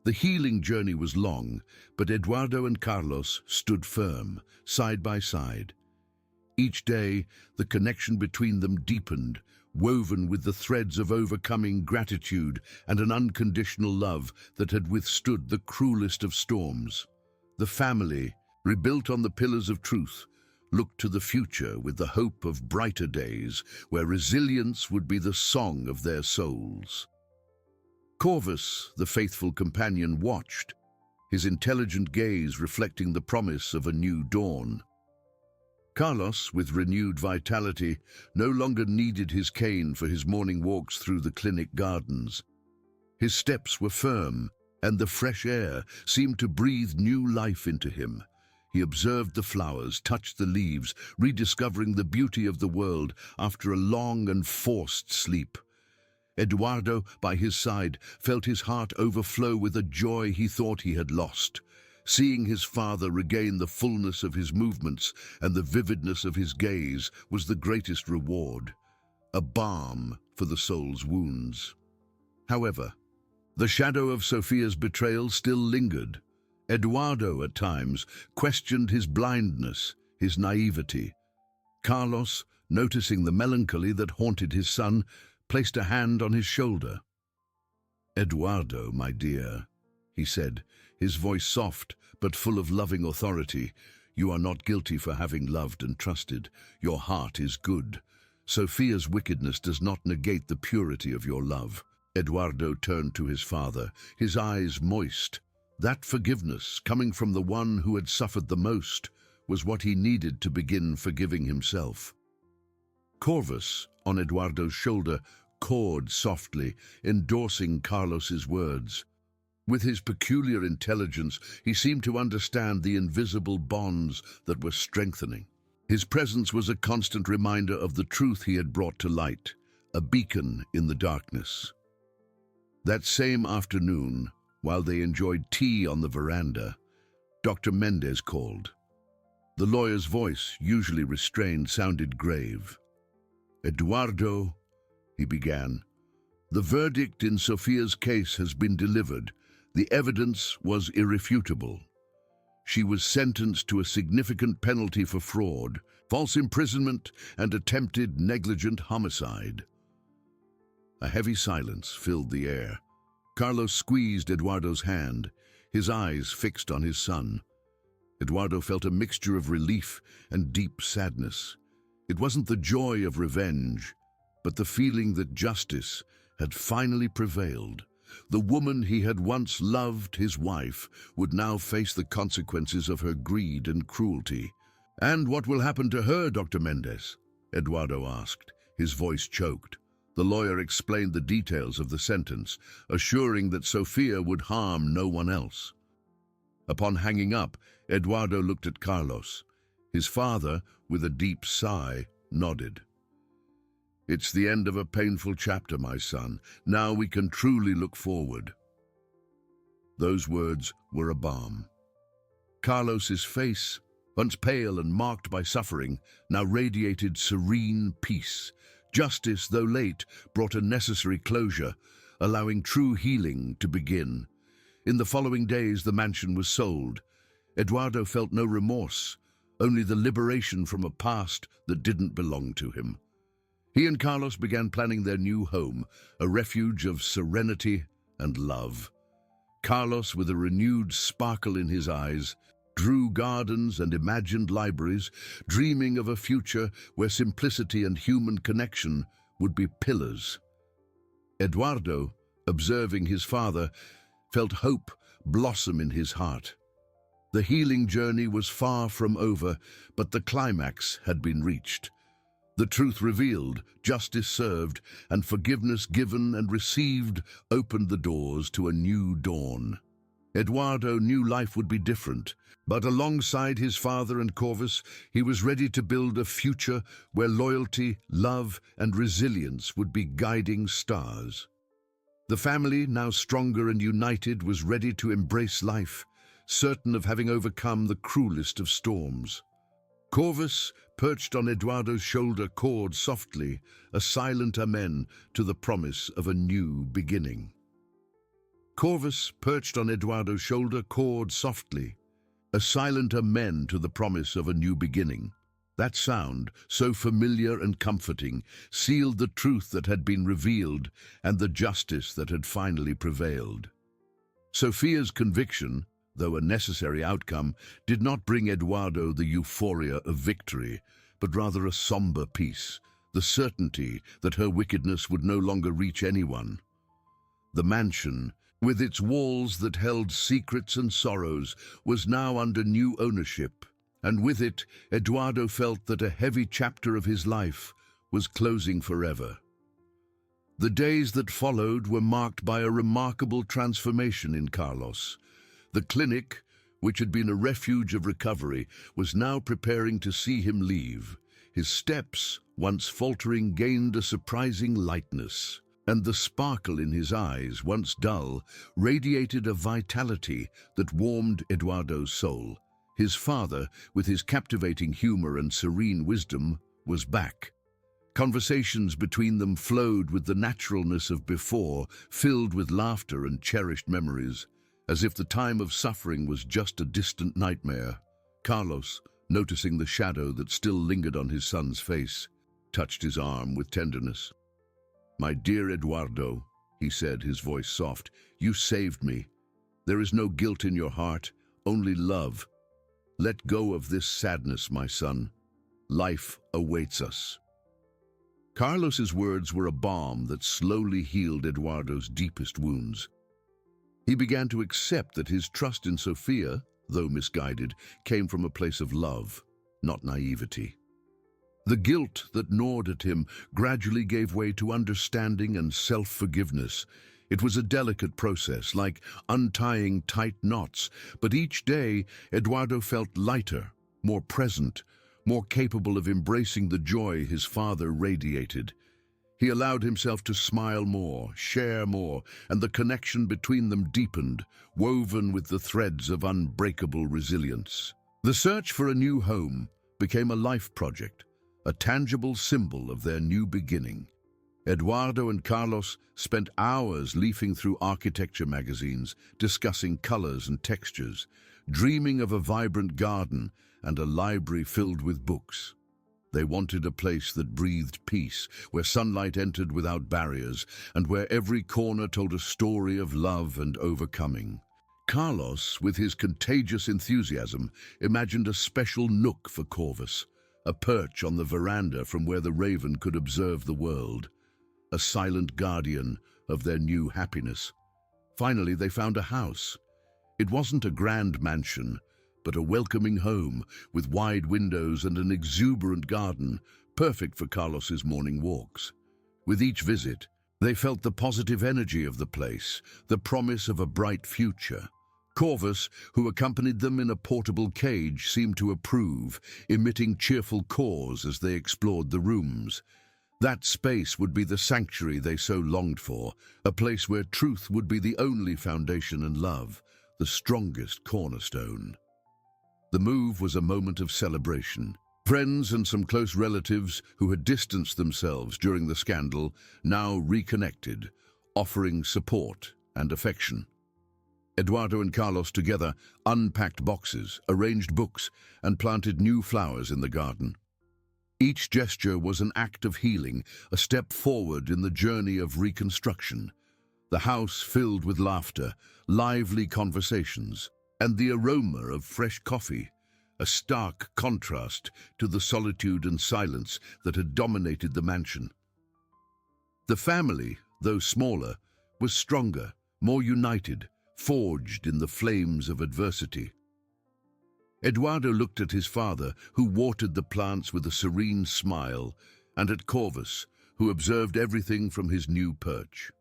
The healing journey was long, but Eduardo and Carlos stood firm, side by side. Each day, the connection between them deepened, woven with the threads of overcoming gratitude and an unconditional love that had withstood the cruelest of storms. The family, rebuilt on the pillars of truth, looked to the future with the hope of brighter days where resilience would be the song of their souls. Corvus, the faithful companion, watched, his intelligent gaze reflecting the promise of a new dawn. Carlos, with renewed vitality, no longer needed his cane for his morning walks through the clinic gardens. His steps were firm, and the fresh air seemed to breathe new life into him. He observed the flowers, touched the leaves, rediscovering the beauty of the world after a long and forced sleep. Eduardo, by his side, felt his heart overflow with a joy he thought he had lost. Seeing his father regain the fullness of his movements and the vividness of his gaze was the greatest reward, a balm for the soul's wounds. However, the shadow of Sophia's betrayal still lingered. Eduardo, at times, questioned his blindness, his naivety. Carlos, noticing the melancholy that haunted his son, placed a hand on his shoulder. "Eduardo, my dear," he said, his voice soft but full of loving authority, "you are not guilty for having loved and trusted. Your heart is good. Sophia's wickedness does not negate the purity of your love." Eduardo turned to his father, his eyes moist. That forgiveness, coming from the one who had suffered the most, was what he needed to begin forgiving himself. Corvus, on Eduardo's shoulder, cawed softly, endorsing Carlos's words. With his peculiar intelligence, he seemed to understand the invisible bonds that were strengthening. His presence was a constant reminder of the truth he had brought to light, a beacon in the darkness. That same afternoon, while they enjoyed tea on the veranda, Dr. Mendez called. The lawyer's voice, usually restrained, sounded grave. "Eduardo," he began, "the verdict in Sophia's case has been delivered. The evidence was irrefutable. She was sentenced to a significant penalty for fraud, false imprisonment, and attempted negligent homicide." A heavy silence filled the air. Carlos squeezed Eduardo's hand, his eyes fixed on his son. Eduardo felt a mixture of relief and deep sadness. It wasn't the joy of revenge, but the feeling that justice had finally prevailed. The woman he had once loved, his wife, would now face the consequences of her greed and cruelty. "And what will happen to her, Dr. Mendez?" Eduardo asked, his voice choked. The lawyer explained the details of the sentence, assuring that Sofia would harm no one else. Upon hanging up, Eduardo looked at Carlos. His father, with a deep sigh, nodded. "It's the end of a painful chapter, my son. Now we can truly look forward." Those words were a balm. Carlos's face, once pale and marked by suffering, now radiated serene peace. Justice, though late, brought a necessary closure, allowing true healing to begin. In the following days, the mansion was sold. Eduardo felt no remorse, only the liberation from a past that didn't belong to him. He and Carlos began planning their new home, a refuge of serenity and love. Carlos, with a renewed sparkle in his eyes, drew gardens and imagined libraries, dreaming of a future where simplicity and human connection would be pillars. Eduardo, observing his father, felt hope blossom in his heart. The healing journey was far from over, but the climax had been reached. The truth revealed, justice served, and forgiveness given and received opened the doors to a new dawn. Eduardo knew life would be different, but alongside his father and Corvus, he was ready to build a future where loyalty, love, and resilience would be guiding stars. The family, now stronger and united, was ready to embrace life, certain of having overcome the cruelest of storms. Corvus, perched on Eduardo's shoulder, cawed softly, a silent amen to the promise of a new beginning. Corvus, perched on Eduardo's shoulder, cawed softly, a silent amen to the promise of a new beginning. That sound, so familiar and comforting, sealed the truth that had been revealed and the justice that had finally prevailed. Sofia's conviction, though a necessary outcome, did not bring Eduardo the euphoria of victory, but rather a somber peace, the certainty that her wickedness would no longer reach anyone. The mansion, with its walls that held secrets and sorrows, was now under new ownership, and with it, Eduardo felt that a heavy chapter of his life was closing forever. The days that followed were marked by a remarkable transformation in Carlos. The clinic, which had been a refuge of recovery, was now preparing to see him leave. His steps, once faltering, gained a surprising lightness, and the sparkle in his eyes, once dull, radiated a vitality that warmed Eduardo's soul. His father, with his captivating humor and serene wisdom, was back. Conversations between them flowed with the naturalness of before, filled with laughter and cherished memories, as if the time of suffering was just a distant nightmare. Carlos, noticing the shadow that still lingered on his son's face, touched his arm with tenderness. "My dear Eduardo," he said, his voice soft, "you saved me. There is no guilt in your heart, only love. Let go of this sadness, my son. Life awaits us." Carlos's words were a balm that slowly healed Eduardo's deepest wounds. He began to accept that his trust in Sofia, though misguided, came from a place of love, not naivety. The guilt that gnawed at him gradually gave way to understanding and self-forgiveness. It was a delicate process, like untying tight knots, but each day Eduardo felt lighter, more present, more capable of embracing the joy his father radiated. He allowed himself to smile more, share more, and the connection between them deepened, woven with the threads of unbreakable resilience. The search for a new home became a life project, a tangible symbol of their new beginning. Eduardo and Carlos spent hours leafing through architecture magazines, discussing colors and textures, dreaming of a vibrant garden and a library filled with books. They wanted a place that breathed peace, where sunlight entered without barriers, and where every corner told a story of love and overcoming. Carlos, with his contagious enthusiasm, imagined a special nook for Corvus, a perch on the veranda from where the raven could observe the world, a silent guardian of their new happiness. Finally, they found a house. It wasn't a grand mansion, but a welcoming home with wide windows and an exuberant garden, perfect for Carlos's morning walks. With each visit, they felt the positive energy of the place, the promise of a bright future. Corvus, who accompanied them in a portable cage, seemed to approve, emitting cheerful caws as they explored the rooms. That space would be the sanctuary they so longed for, a place where truth would be the only foundation and love, the strongest cornerstone. The move was a moment of celebration. Friends and some close relatives who had distanced themselves during the scandal now reconnected, offering support and affection. Eduardo and Carlos together unpacked boxes, arranged books, and planted new flowers in the garden. Each gesture was an act of healing, a step forward in the journey of reconstruction. The house filled with laughter, lively conversations, and the aroma of fresh coffee, a stark contrast to the solitude and silence that had dominated the mansion. The family, though smaller, was stronger, more united, forged in the flames of adversity. Eduardo looked at his father, who watered the plants with a serene smile, and at Corvus, who observed everything from his new perch.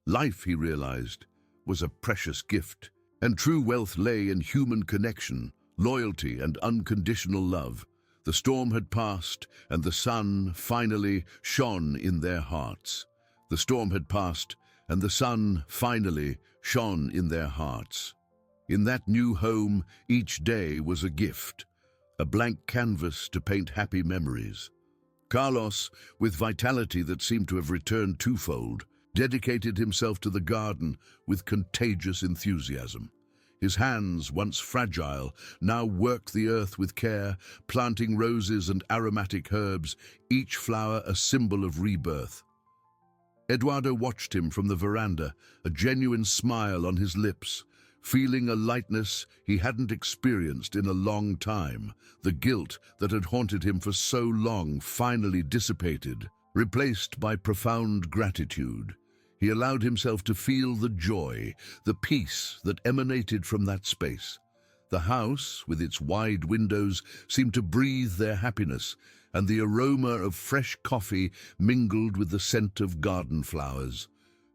Life, he realized, was a precious gift, and true wealth lay in human connection, loyalty, and unconditional love. The storm had passed, and the sun finally shone in their hearts. The storm had passed, and the sun finally shone in their hearts. In that new home, each day was a gift, a blank canvas to paint happy memories. Carlos, with vitality that seemed to have returned twofold, dedicated himself to the garden with contagious enthusiasm. His hands, once fragile, now worked the earth with care, planting roses and aromatic herbs, each flower a symbol of rebirth. Eduardo watched him from the veranda, a genuine smile on his lips, feeling a lightness he hadn't experienced in a long time. The guilt that had haunted him for so long finally dissipated, replaced by profound gratitude. He allowed himself to feel the joy, the peace that emanated from that space. The house, with its wide windows, seemed to breathe their happiness, and the aroma of fresh coffee mingled with the scent of garden flowers.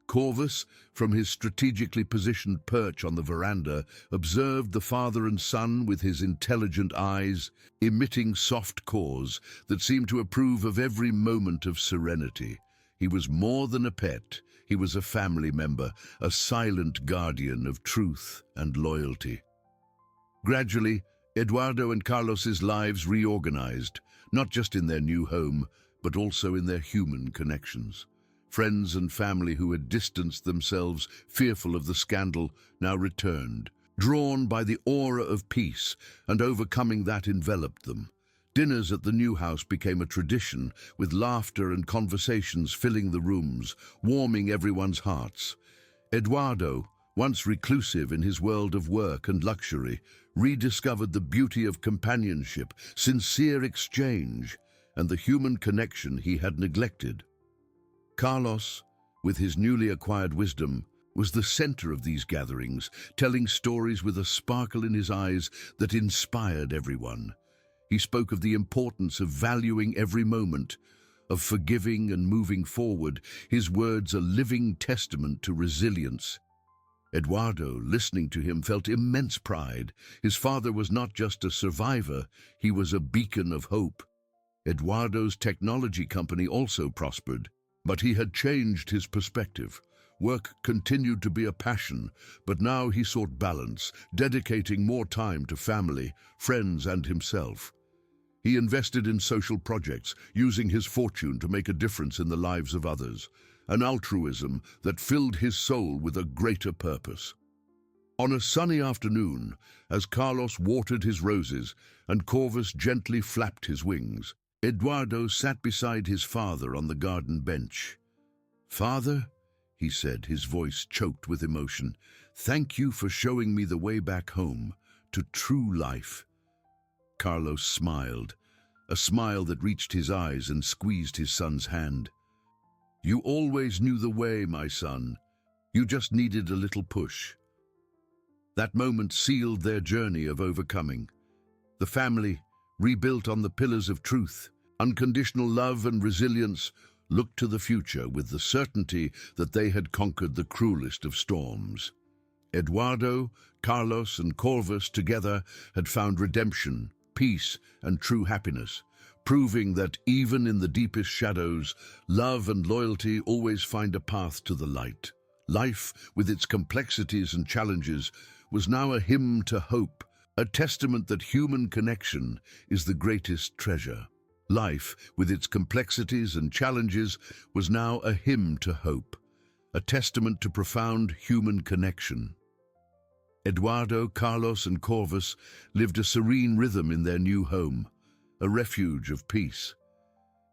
Corvus, from his strategically positioned perch on the veranda, observed the father and son with his intelligent eyes, emitting soft caws that seemed to approve of every moment of serenity. He was more than a pet. He was a family member, a silent guardian of truth and loyalty. Gradually, Eduardo and Carlos's lives reorganized, not just in their new home, but also in their human connections. Friends and family who had distanced themselves, fearful of the scandal, now returned, drawn by the aura of peace, and overcoming that enveloped them. Dinners at the new house became a tradition, with laughter and conversations filling the rooms, warming everyone's hearts. Eduardo, once reclusive in his world of work and luxury, rediscovered the beauty of companionship, sincere exchange, and the human connection he had neglected. Carlos, with his newly acquired wisdom, was the center of these gatherings, telling stories with a sparkle in his eyes that inspired everyone. He spoke of the importance of valuing every moment, of forgiving and moving forward, his words a living testament to resilience. Eduardo, listening to him, felt immense pride. His father was not just a survivor, he was a beacon of hope. Eduardo's technology company also prospered, but he had changed his perspective. Work continued to be a passion, but now he sought balance, dedicating more time to family, friends, and himself. He invested in social projects, using his fortune to make a difference in the lives of others, an altruism that filled his soul with a greater purpose. On a sunny afternoon, as Carlos watered his roses and Corvus gently flapped his wings, Eduardo sat beside his father on the garden bench. "Father," he said, his voice choked with emotion, Thank you for showing me the way back home to true life. Carlos smiled, a smile that reached his eyes and squeezed his son's hand. You always knew the way, my son. You just needed a little push. That moment sealed their journey of overcoming. The family, rebuilt on the pillars of truth, unconditional love and resilience, looked to the future with the certainty that they had conquered the cruelest of storms. Eduardo, Carlos, and Corvus together had found redemption, peace, and true happiness, proving that even in the deepest shadows, love and loyalty always find a path to the light. Life, with its complexities and challenges, was now a hymn to hope, a testament that human connection is the greatest treasure. Life, with its complexities and challenges, was now a hymn to hope, a testament to profound human connection. Eduardo, Carlos, and Corvus lived a serene rhythm in their new home, a refuge of peace.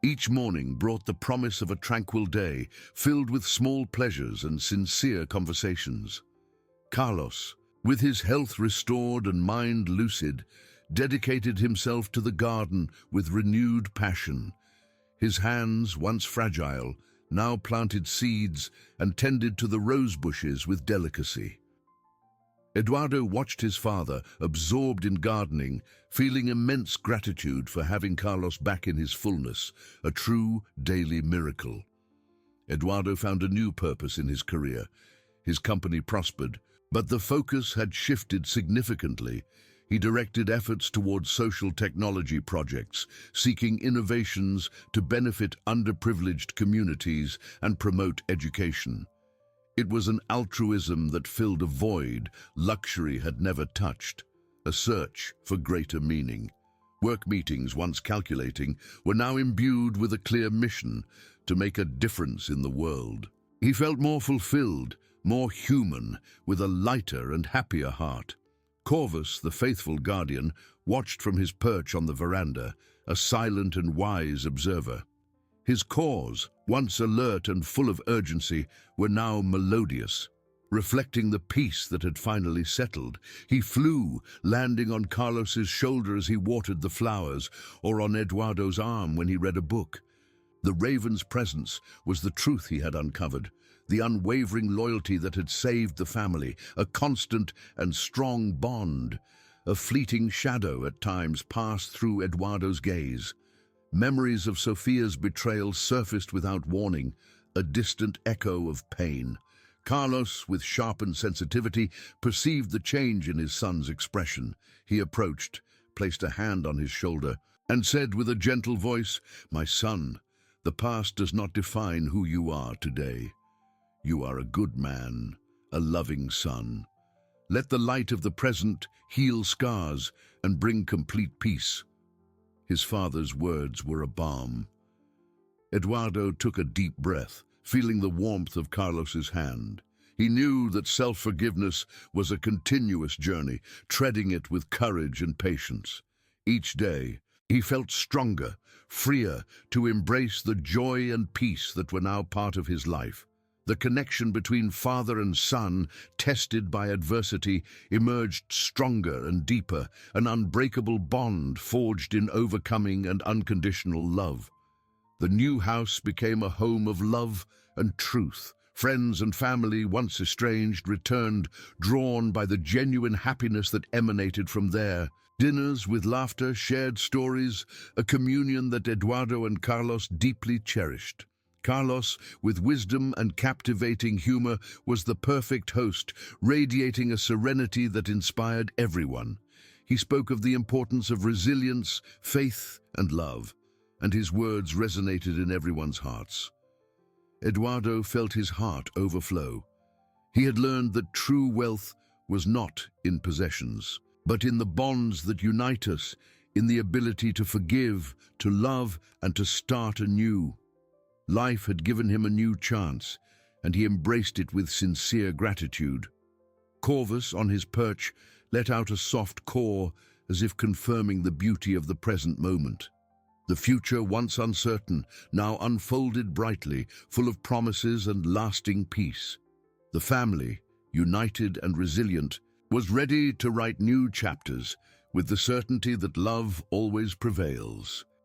Each morning brought the promise of a tranquil day, filled with small pleasures and sincere conversations. Carlos, with his health restored and mind lucid, dedicated himself to the garden with renewed passion. His hands, once fragile, now planted seeds and tended to the rose bushes with delicacy. Eduardo watched his father, absorbed in gardening, feeling immense gratitude for having Carlos back in his fullness, a true daily miracle. Eduardo found a new purpose in his career. His company prospered, but the focus had shifted significantly. He directed efforts towards social technology projects, seeking innovations to benefit underprivileged communities and promote education. It was an altruism that filled a void luxury had never touched, a search for greater meaning. Work meetings, once calculating, were now imbued with a clear mission to make a difference in the world. He felt more fulfilled, more human, with a lighter and happier heart. Corvus, the faithful guardian, watched from his perch on the veranda, a silent and wise observer. His cause, once alert and full of urgency, were now melodious. Reflecting the peace that had finally settled, he flew, landing on Carlos's shoulder as he watered the flowers, or on Eduardo's arm when he read a book. The raven's presence was the truth he had uncovered, the unwavering loyalty that had saved the family, a constant and strong bond. A fleeting shadow at times passed through Eduardo's gaze. Memories of Sophia's betrayal surfaced without warning, a distant echo of pain. Carlos, with sharpened sensitivity, perceived the change in his son's expression. He approached, placed a hand on his shoulder, and said with a gentle voice, "My son, the past does not define who you are today. You are a good man, a loving son. Let the light of the present heal scars and bring complete peace." His father's words were a balm. Eduardo took a deep breath, feeling the warmth of Carlos's hand. He knew that self-forgiveness was a continuous journey, treading it with courage and patience. Each day, he felt stronger, freer to embrace the joy and peace that were now part of his life. The connection between father and son, tested by adversity, emerged stronger and deeper, an unbreakable bond forged in overcoming and unconditional love. The new house became a home of love and truth. Friends and family, once estranged, returned, drawn by the genuine happiness that emanated from there. Dinners with laughter, shared stories, a communion that Eduardo and Carlos deeply cherished. Carlos, with wisdom and captivating humor, was the perfect host, radiating a serenity that inspired everyone. He spoke of the importance of resilience, faith, and love, and his words resonated in everyone's hearts. Eduardo felt his heart overflow. He had learned that true wealth was not in possessions, but in the bonds that unite us, in the ability to forgive, to love, and to start anew. Life had given him a new chance, and he embraced it with sincere gratitude. Corvus, on his perch, let out a soft caw, as if confirming the beauty of the present moment. The future, once uncertain, now unfolded brightly, full of promises and lasting peace. The family, united and resilient, was ready to write new chapters with the certainty that love always prevails.